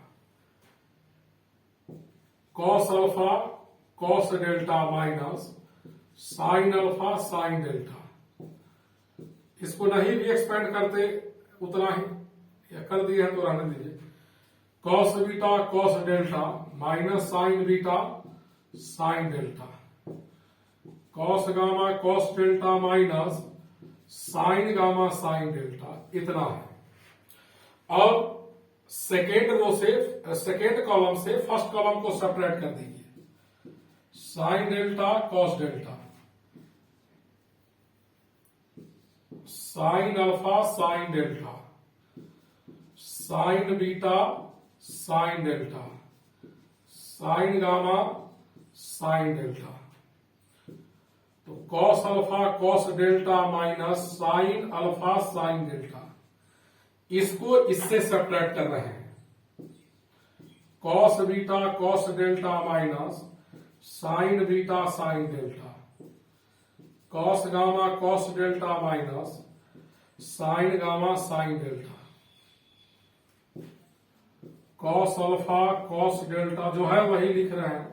Cos alpha cos delta minus sine alpha sine delta. इसको नहीं भी एक्सपेंड करते उतना ही, या कर दिए हैं तो रहने दीजिए। Cos beta cos delta minus sine beta sine delta, cos gamma cos delta minus sine gamma sine delta, इतना है। अब सेकेंड रो से, सेकेंड कॉलम से फर्स्ट कॉलम को सेपरेट कर दीजिए। Sine delta cos delta, sine alpha sine delta, sine beta sine delta, sine gamma sine delta. तो cos alpha cos delta minus sine alpha sine delta, इसको इससे सब्ट्रैक्ट कर रहे हैं। Cos beta cos delta minus sine beta sine delta, cos gamma cos delta minus sine gamma sine delta, cos alpha cos delta जो है वही लिख रहे हैं।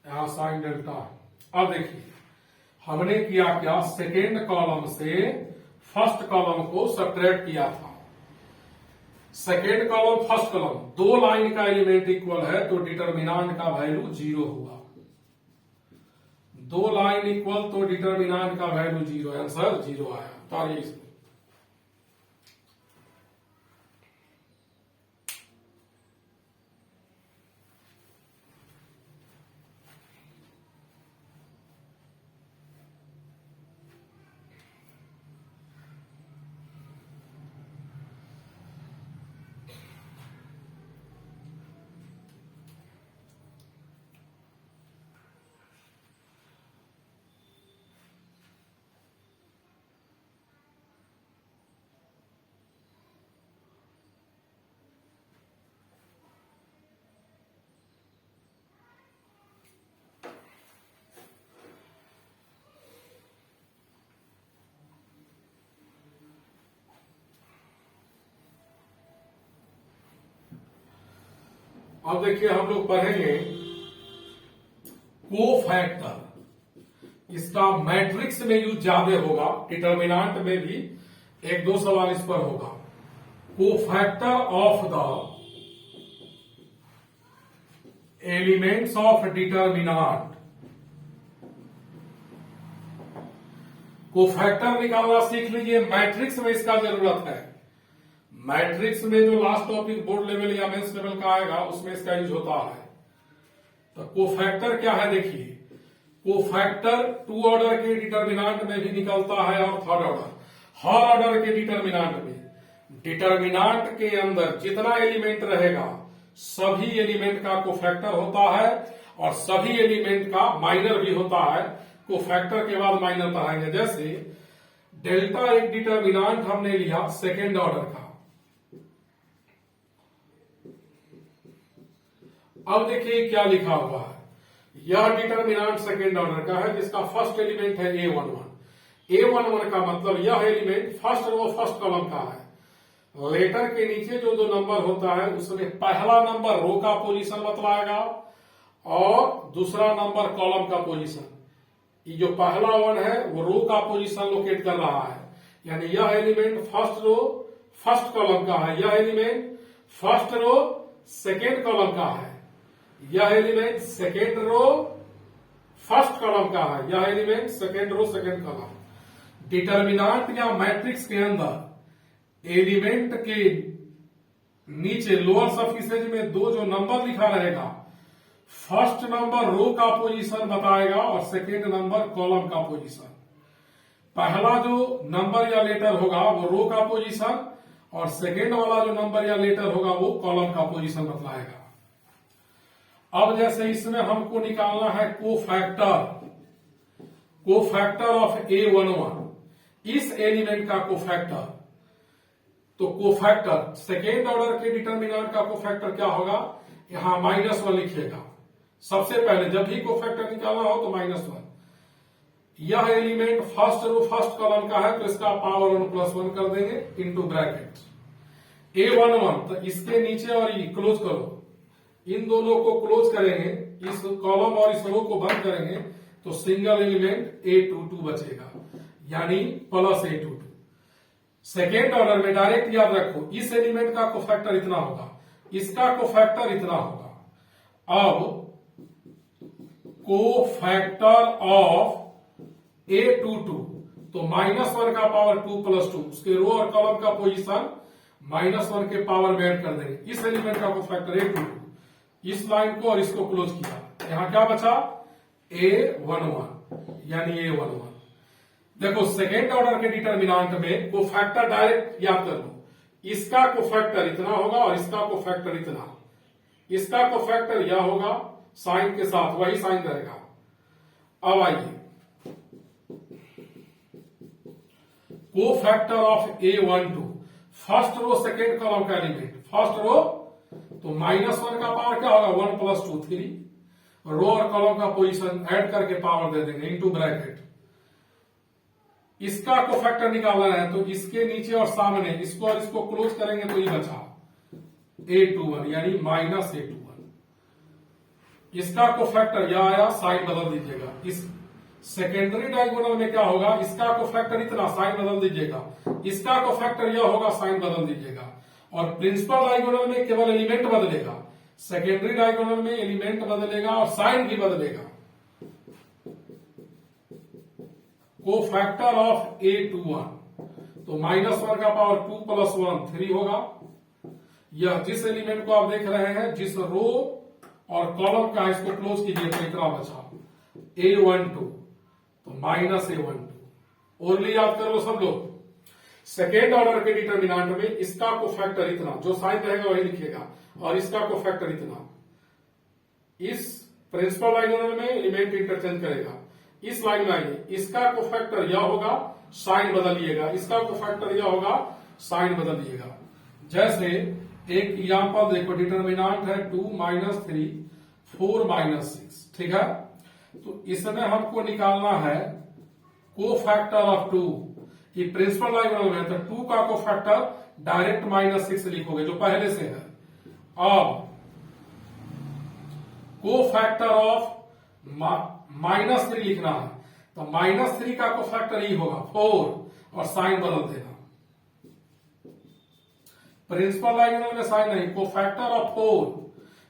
यहां साइन डेल्टा। अब देखिए हमने किया क्या, सेकेंड कॉलम से फर्स्ट कॉलम को सब्ट्रैक्ट किया था। सेकेंड कॉलम फर्स्ट कॉलम, दो लाइन का एलिमेंट इक्वल है तो डिटर्मिनांट का वैल्यू 0 होगा। दो लाइन इक्वल तो डिटर्मिनांट का वैल्यू 0, आंसर 0 आया। तारिए इसमें अब देखिए हम लोग पढ़ेंगे कोफैक्टर। इसका मैट्रिक्स में यूज ज्यादा होगा, डिटर्मिनांट में भी एक दो सवाल इस पर होगा। Cofactor of the elements of determinant. Cofactor निकालना सीख लीजिए, मैट्रिक्स में इसका जरूरत है। मैट्रिक्स में जो लास्ट टॉपिक बोर्ड लेवल या मेंस लेवल का आएगा उसमें इसका यूज होता है। तो कोफैक्टर क्या है देखिए, कोफैक्टर 2 ऑर्डर के डिटर्मिनांट में भी निकलता है और 3rd ऑर्डर। हर ऑर्डर के डिटर्मिनांट में, डिटर्मिनांट के अंदर जितना एलिमेंट रहेगा सभी एलिमेंट का कोफैक्टर होता है और सभी एलिमेंट का माइनर भी होता है। कोफैक्टर के बाद माइनर पढ़ाएंगे। जैसे डेल्टा एक डिटर्मिनांट हमने लिया सेकेंड ऑर्डर का। अब देखिए क्या लिखा हुआ है, यह डिटर्मिनांट सेकेंड ऑर्डर का है जिसका फर्स्ट एलिमेंट है A11। A11 का मतलब यह element first row first column का है। लेटर के नीचे जो दो नंबर होता है उसमें पहला नंबर रो का पोजीशन बतलाएगा और दूसरा नंबर कॉलम का पोजीशन। ये जो पहला वन है वो रो का पोजीशन लोकेट कर रहा है, यानी यह element first row first column का है, यह element first row second column का है, यह element second row first column का है, यह element second row second column. Determinant या मैट्रिक्स के अंदर एलिमेंट के नीचे लोअर सफिसेज में दो जो नंबर लिखा रहेगा, फर्स्ट नंबर रो का पोजीशन बताएगा और सेकेंड नंबर कॉलम का पोजीशन। पहला जो नंबर या लेटर होगा वो रो का पोजीशन और सेकेंड वाला जो नंबर या लेटर होगा वो कॉलम का पोजीशन बतलाएगा। अब जैसे इसमें हमको निकालना है कोफैक्टर ऑफ A11, इस एलिमेंट का कोफैक्टर। तो कोफैक्टर सेकेंड ऑर्डर के डिटर्मिनेंट का कोफैक्टर क्या होगा, यहां -1 लिखिएगा। सबसे पहले जब भी कोफैक्टर निकालना हो तो -1। यह element first row first column का है तो इसका पावर 1+1 कर देंगे इनटू ब्रैकेट A11। तो इसके नीचे और ये क्लोज करो, इन दोनों को क्लोज करेंगे, इस कॉलम और इस रो को बंद करेंगे तो सिंगल एलिमेंट A22 बचेगा, यानी +A22। सेकेंड ऑर्डर में डायरेक्ट याद रखो, इस एलिमेंट का कोफैक्टर इतना होगा, इसका कोफैक्टर इतना होगा। अब कोफैक्टर ऑफ A22 तो -1 का पावर 2+2, उसके रो और कॉलम का पोजीशन -1 के पावर में ऐड कर देंगे। इस एलिमेंट का कोफैक्टर A22, इस लाइन को और इसको क्लोज किया, यहां क्या बचा A11 यानी A11। देखो सेकेंड ऑर्डर के डिटर्मिनेंट में कोफैक्टर डायरेक्ट याद कर लो, इसका कोफैक्टर इतना होगा और इसका कोफैक्टर इतना, इसका कोफैक्टर यह होगा साइन के साथ, वही साइन रहेगा। अब आइए cofactor of A12, first row second column का एलिमेंट, फर्स्ट रो तो -1 का पावर क्या होगा 1+2 3, रो और कॉलम का पोजीशन ऐड करके पावर दे देंगे इनटू ब्रैकेट। इसका कोफैक्टर निकालना है तो इसके नीचे और सामने इसको और इसको क्लोज करेंगे तो ये बचा A21 यानी -A21। इसका कोफैक्टर यह आया, साइन बदल दीजिएगा। इस सेकेंडरी डायगोनल में क्या होगा, इसका कोफैक्टर इतना, साइन बदल दीजिएगा, इसका कोफैक्टर यह होगा, साइन बदल दीजिएगा। और प्रिंसिपल डायगोनल में केवल एलिमेंट बदलेगा, सेकेंडरी डायगोनल में एलिमेंट बदलेगा और साइन भी बदलेगा। कोफैक्टर ऑफ A21 तो -1 का पावर 2+1 3 होगा। यह जिस एलिमेंट को आप देख रहे हैं, जिस रो और कॉलम का, इसको क्लोज कीजिए तो इतना बचा A12 तो -A12। ओरली याद कर लो सब लोग। सेकेंड ऑर्डर के डिटर्मिनेंट में इसका कोफैक्टर इतना, जो साइन रहेगा वही लिखिएगा, और इसका कोफैक्टर इतना। इस प्रिंसिपल डायगोनल में एलिमेंट इंटरचेंज करेगा। इस लाइन में आइए, इसका कोफैक्टर यह होगा, साइन बदलिएगा, इसका कोफैक्टर यह होगा, साइन बदलिएगा। जैसे एक एग्जांपल देखो, डिटर्मिनेंट है 2 - 3 4 - 6, ठीक है। तो इसमें हमको निकालना है कोफैक्टर ऑफ 2। ये प्रिंसिपल डायगोनल में तो 2 का कोफैक्टर डायरेक्ट -6 लिखोगे जो पहले से है। अब कोफैक्टर ऑफ -3 लिखना है तो -3 का कोफैक्टर ही होगा 4 और साइन बदल देना। प्रिंसिपल डायगोनल में साइन नहीं, कोफैक्टर ऑफ 4,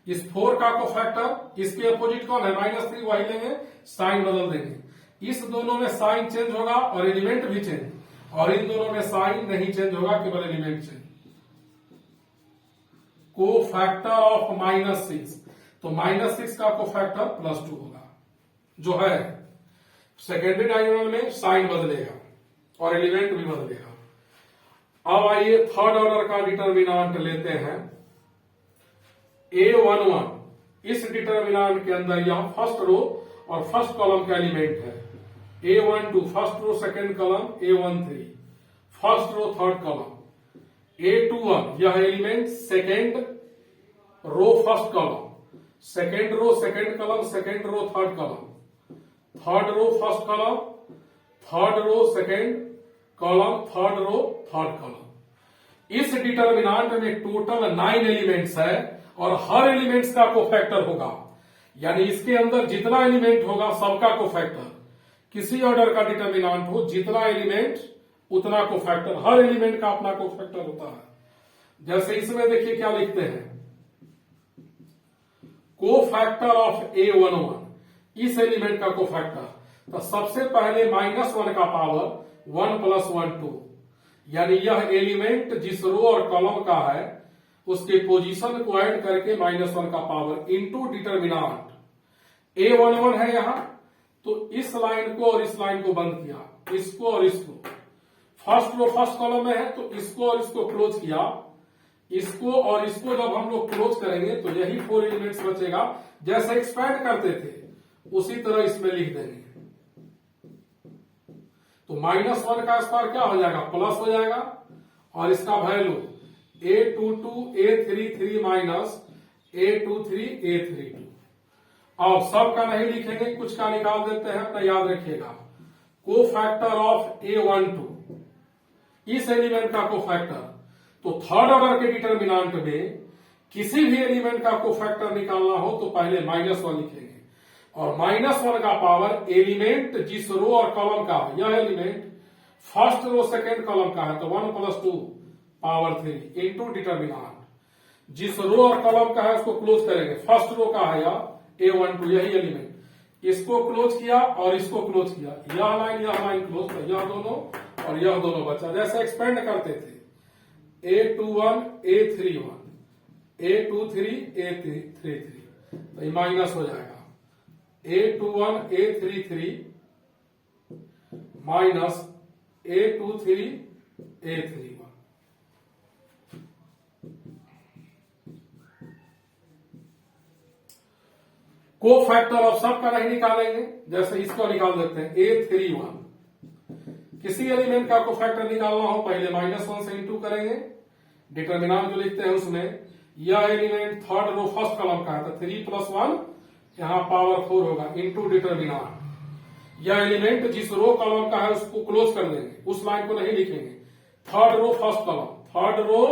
इस 4 का कोफैक्टर, इसके अपोजिट कौन है -3, वही लेंगे, साइन बदल देंगे। इस दोनों में साइन चेंज होगा और एलिमेंट भी चेंज, और इन दोनों में साइन नहीं चेंज होगा, केवल एलिमेंट चेंज। कोफैक्टर ऑफ -6 तो -6 का कोफैक्टर +2 होगा, जो है सेकेंडरी डायगोनल में साइन बदलेगा और एलिमेंट भी बदलेगा। अब आइए थर्ड ऑर्डर का डिटर्मिनेंट लेते हैं A11। इस डिटर्मिनेंट के अंदर यह फर्स्ट रो और फर्स्ट कॉलम का एलिमेंट है। A12 first row second column, A13 first row third column, A21 यह element second row first column, second row second column, second row third column, third row first column, third row second column, third row third column. इस डिटर्मिनेंट में टोटल 9 एलिमेंट्स है और हर एलिमेंट्स का कोफैक्टर होगा, यानी इसके अंदर जितना एलिमेंट होगा सबका कोफैक्टर। किसी ऑर्डर का डिटर्मिनेंट हो, जितना एलिमेंट उतना कोफैक्टर, हर एलिमेंट का अपना कोफैक्टर होता है। जैसे इसमें देखिए क्या लिखते हैं, कोफैक्टर ऑफ A11, इस एलिमेंट का कोफैक्टर। तो सबसे पहले -1 का पावर 1+1 2, यानी यह एलिमेंट जिस रो और कॉलम का है उसके पोजीशन को ऐड करके -1 का पावर इनटू डिटर्मिनेंट। A11 है यहां तो इस लाइन को और इस लाइन को बंद किया, इसको और इसको। फर्स्ट रो फर्स्ट कॉलम में है तो इसको और इसको क्लोज किया, इसको और इसको जब हम लोग क्लोज करेंगे तो यही 4 एलिमेंट्स बचेगा। जैसे एक्सपैंड करते थे उसी तरह इसमें लिख देंगे। तो -1 का स्क्वायर क्या हो जाएगा, प्लस हो जाएगा, और इसका value A22 A33 minus A23 A32। अब सब का नहीं लिखेंगे, कुछ का निकाल देते हैं, अपना याद रखिएगा। को फैक्टर ऑफ A12, इस एलिमेंट का को फैक्टर। तो थर्ड ऑर्डर के डिटर्मिनेंट में किसी भी एलिमेंट का को फैक्टर निकालना हो तो पहले -1 लिखेंगे, और -1 का पावर एलिमेंट जिस रो और कॉलम का है, यह element first row second column का है तो 1 + 2 पावर 3 इंटू डिटर्मिनेंट। जिस रो और कॉलम का है उसको क्लोज करेंगे, फर्स्ट रो का है या A12 यही एलिमेंट, इसको क्लोज किया और इसको क्लोज किया, यह लाइन क्लोज, तो यह दोनों और यह दोनों बचा। जैसे एक्सपेंड करते थे A21 A31 A23 A33, तो ये माइनस हो जाएगा A21 A33 minus A23 A31। को फैक्टर ऑफ सब का नहीं निकालेंगे, जैसे इसको निकाल देते हैं A31। किसी एलिमेंट का को फैक्टर निकालना हो पहले -1 से इंटू करेंगे, डिटर्मिनेंट जो लिखते हैं उसमें यह element third row first column का है तो 3 + 1 यहां पावर 4 होगा इंटू डिटर्मिनेंट। यह एलिमेंट जिस रो कॉलम का है उसको क्लोज कर देंगे, उस लाइन को नहीं लिखेंगे। Third row first column, third row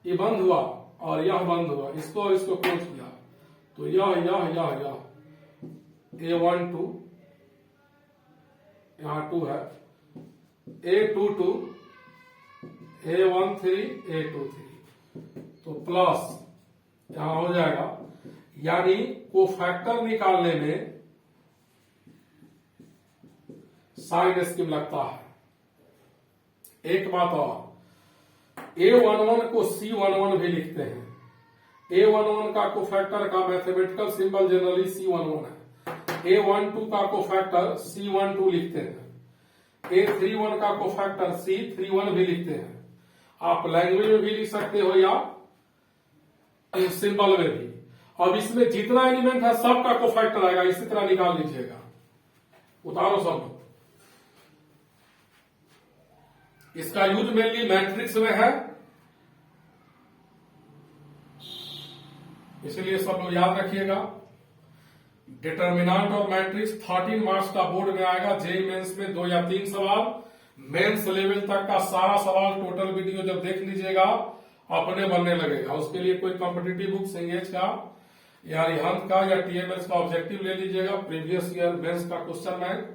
ये बंद हुआ और यह बंद हुआ, इसको और इसको क्लोज किया तो यह A12 यहां 2 है, A22 A13 A23, तो प्लस यहां हो जाएगा। यानी को फैक्टर निकालने में साइन स्कीम लगता है। एक बात और, A11 को C11 भी लिखते हैं। A11 का को फैक्टर का मैथमेटिकल सिंबल जनरली C11 है। A12 का को फैक्टर C12 लिखते हैं। A31 का को फैक्टर C31 भी लिखते हैं। आप लैंग्वेज में भी लिख सकते हो या सिंबल में भी। अब इसमें जितना एलिमेंट है सब का को फैक्टर आएगा, इसी तरह निकाल लीजिएगा। उतारो सब। इसका यूज मेनली मैट्रिक्स में है, इसलिए सब लोग याद रखिएगा। डिटर्मिनेंट और मैट्रिक्स 13 मार्क्स का बोर्ड में आएगा। जेईई मेंस में 2 या 3 सवाल, मेंस लेवल तक का सारा सवाल टोटल वीडियो जब देख लीजिएगा अपने बनने लगेगा। उसके लिए कोई कॉम्पिटिटिव बुक संगेज का या रिहंत का या टीएमएस का ऑब्जेक्टिव ले लीजिएगा, प्रीवियस ईयर मेंस का क्वेश्चन बैंक।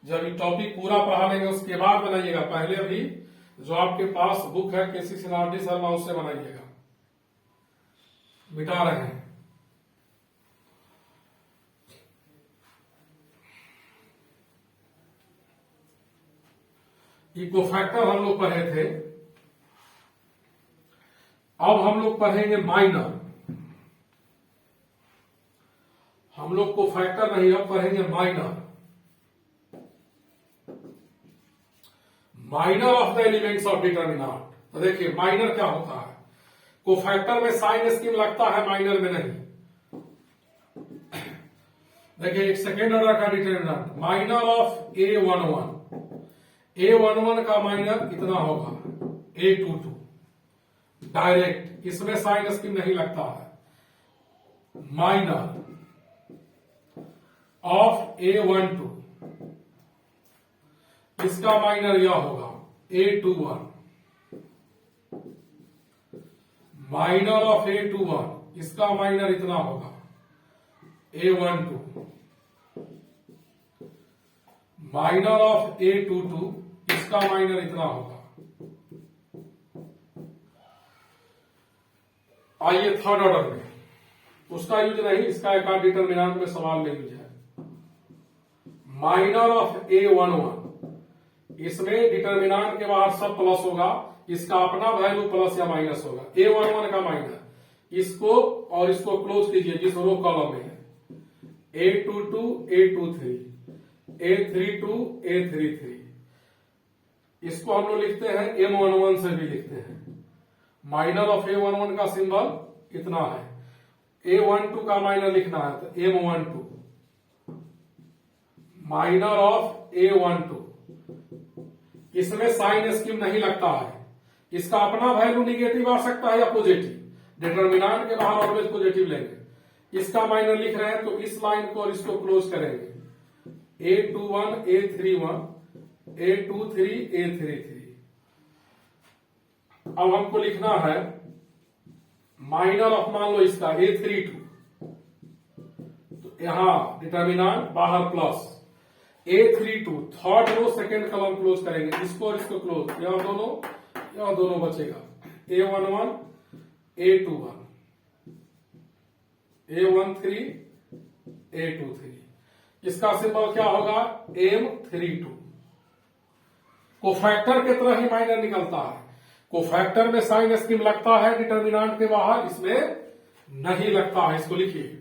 जब ये टॉपिक पूरा पढ़ा लेंगे उसके बाद बनाइएगा, पहले अभी जो आपके पास बुक है केसी सिन्हार्डी शर्मा उससे बनाइएगा। मिटा रहे हैं। इको फैक्टर हम लोग पढ़े थे, अब हम लोग पढ़ेंगे माइनर। हम लोग को फैक्टर नहीं, अब पढ़ेंगे minor. Minor of the elements of determinant. तो देखिए माइनर क्या होता है, को फैक्टर में साइन स्कीम लगता है, माइनर में नहीं। देखिए एक सेकेंड ऑर्डर का determinant, minor of A11, A11 का माइनर इतना होगा, A22 डायरेक्ट, इसमें साइन स्कीम नहीं लगता है। माइनर ऑफ A12, इसका माइनर यह होगा A21। माइनर ऑफ A21, इसका माइनर इतना होगा A12। माइनर ऑफ A22, इसका माइनर इतना होगा। आइए थर्ड ऑर्डर में, उसका यूज नहीं, इसका एक डिटर्मिनेंट में सवाल में यूज है। माइनर ऑफ A11, इसमें डिटर्मिनेंट के बाहर सब प्लस होगा, इसका अपना वैल्यू प्लस या माइनस होगा। A11 का माइनर, इसको और इसको क्लोज कीजिए जिस रो कॉलम में है, A22 A23। A32 A33, इसको हम लोग लिखते हैं M11 से भी लिखते हैं। माइनर ऑफ A11 का सिंबल इतना है, A12 का माइनर लिखना है तो M12, माइनर ऑफ A12। इसमें साइन स्कीम नहीं लगता है, इसका अपना वैल्यू निगेटिव आ सकता है या पॉजिटिव, डिटर्मिनेंट के बाहर ऑलवेज पॉजिटिव लेंगे। इसका माइनर लिख रहे हैं तो इस लाइन को और इसको क्लोज करेंगे, A21 A31 A23 A33। अब हमको लिखना है माइनर ऑफ, मान लो इसका A32, तो यहां डिटर्मिनेंट बाहर plus, A32 third row second column close करेंगे, इसको और इसको क्लोज, यह दोनों बचेगा, A11 A21 A13 A23। इसका सिंबल क्या होगा, M32। कोफैक्टर के तरह ही माइनर निकलता है, कोफैक्टर में साइन स्कीम लगता है डिटर्मिनेंट के बाहर, इसमें नहीं लगता है। इसको लिखिए,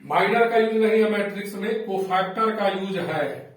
माइनर का यूज नहीं है मैट्रिक्स में, कोफैक्टर का यूज है।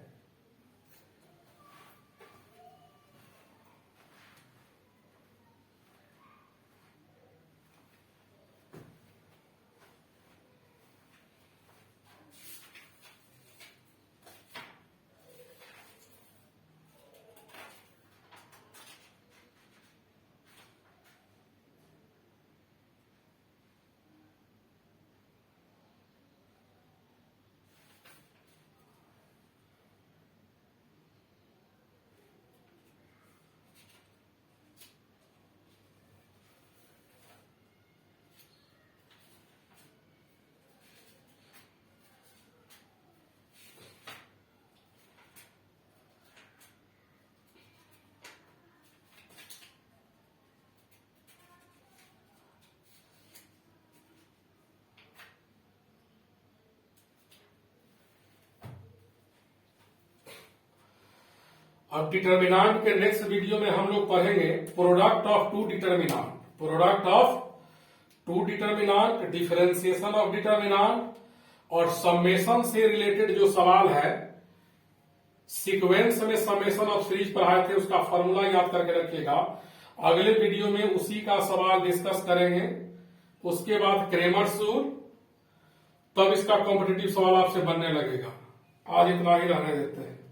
अब डिटर्मिनेंट के नेक्स्ट वीडियो में हम लोग पढ़ेंगे product of two determinant, product of two determinant, differentiation of determinant और समेशन से रिलेटेड जो सवाल है, सीक्वेंस में समेशन ऑफ सीरीज पढ़ाए थे, उसका फॉर्मूला याद करके रखिएगा। अगले वीडियो में उसी का सवाल डिस्कस करेंगे, उसके बाद क्रेमर्स रूल, तब इसका कॉम्पिटिटिव सवाल आपसे बनने लगेगा। आज इतना ही रहने देते हैं।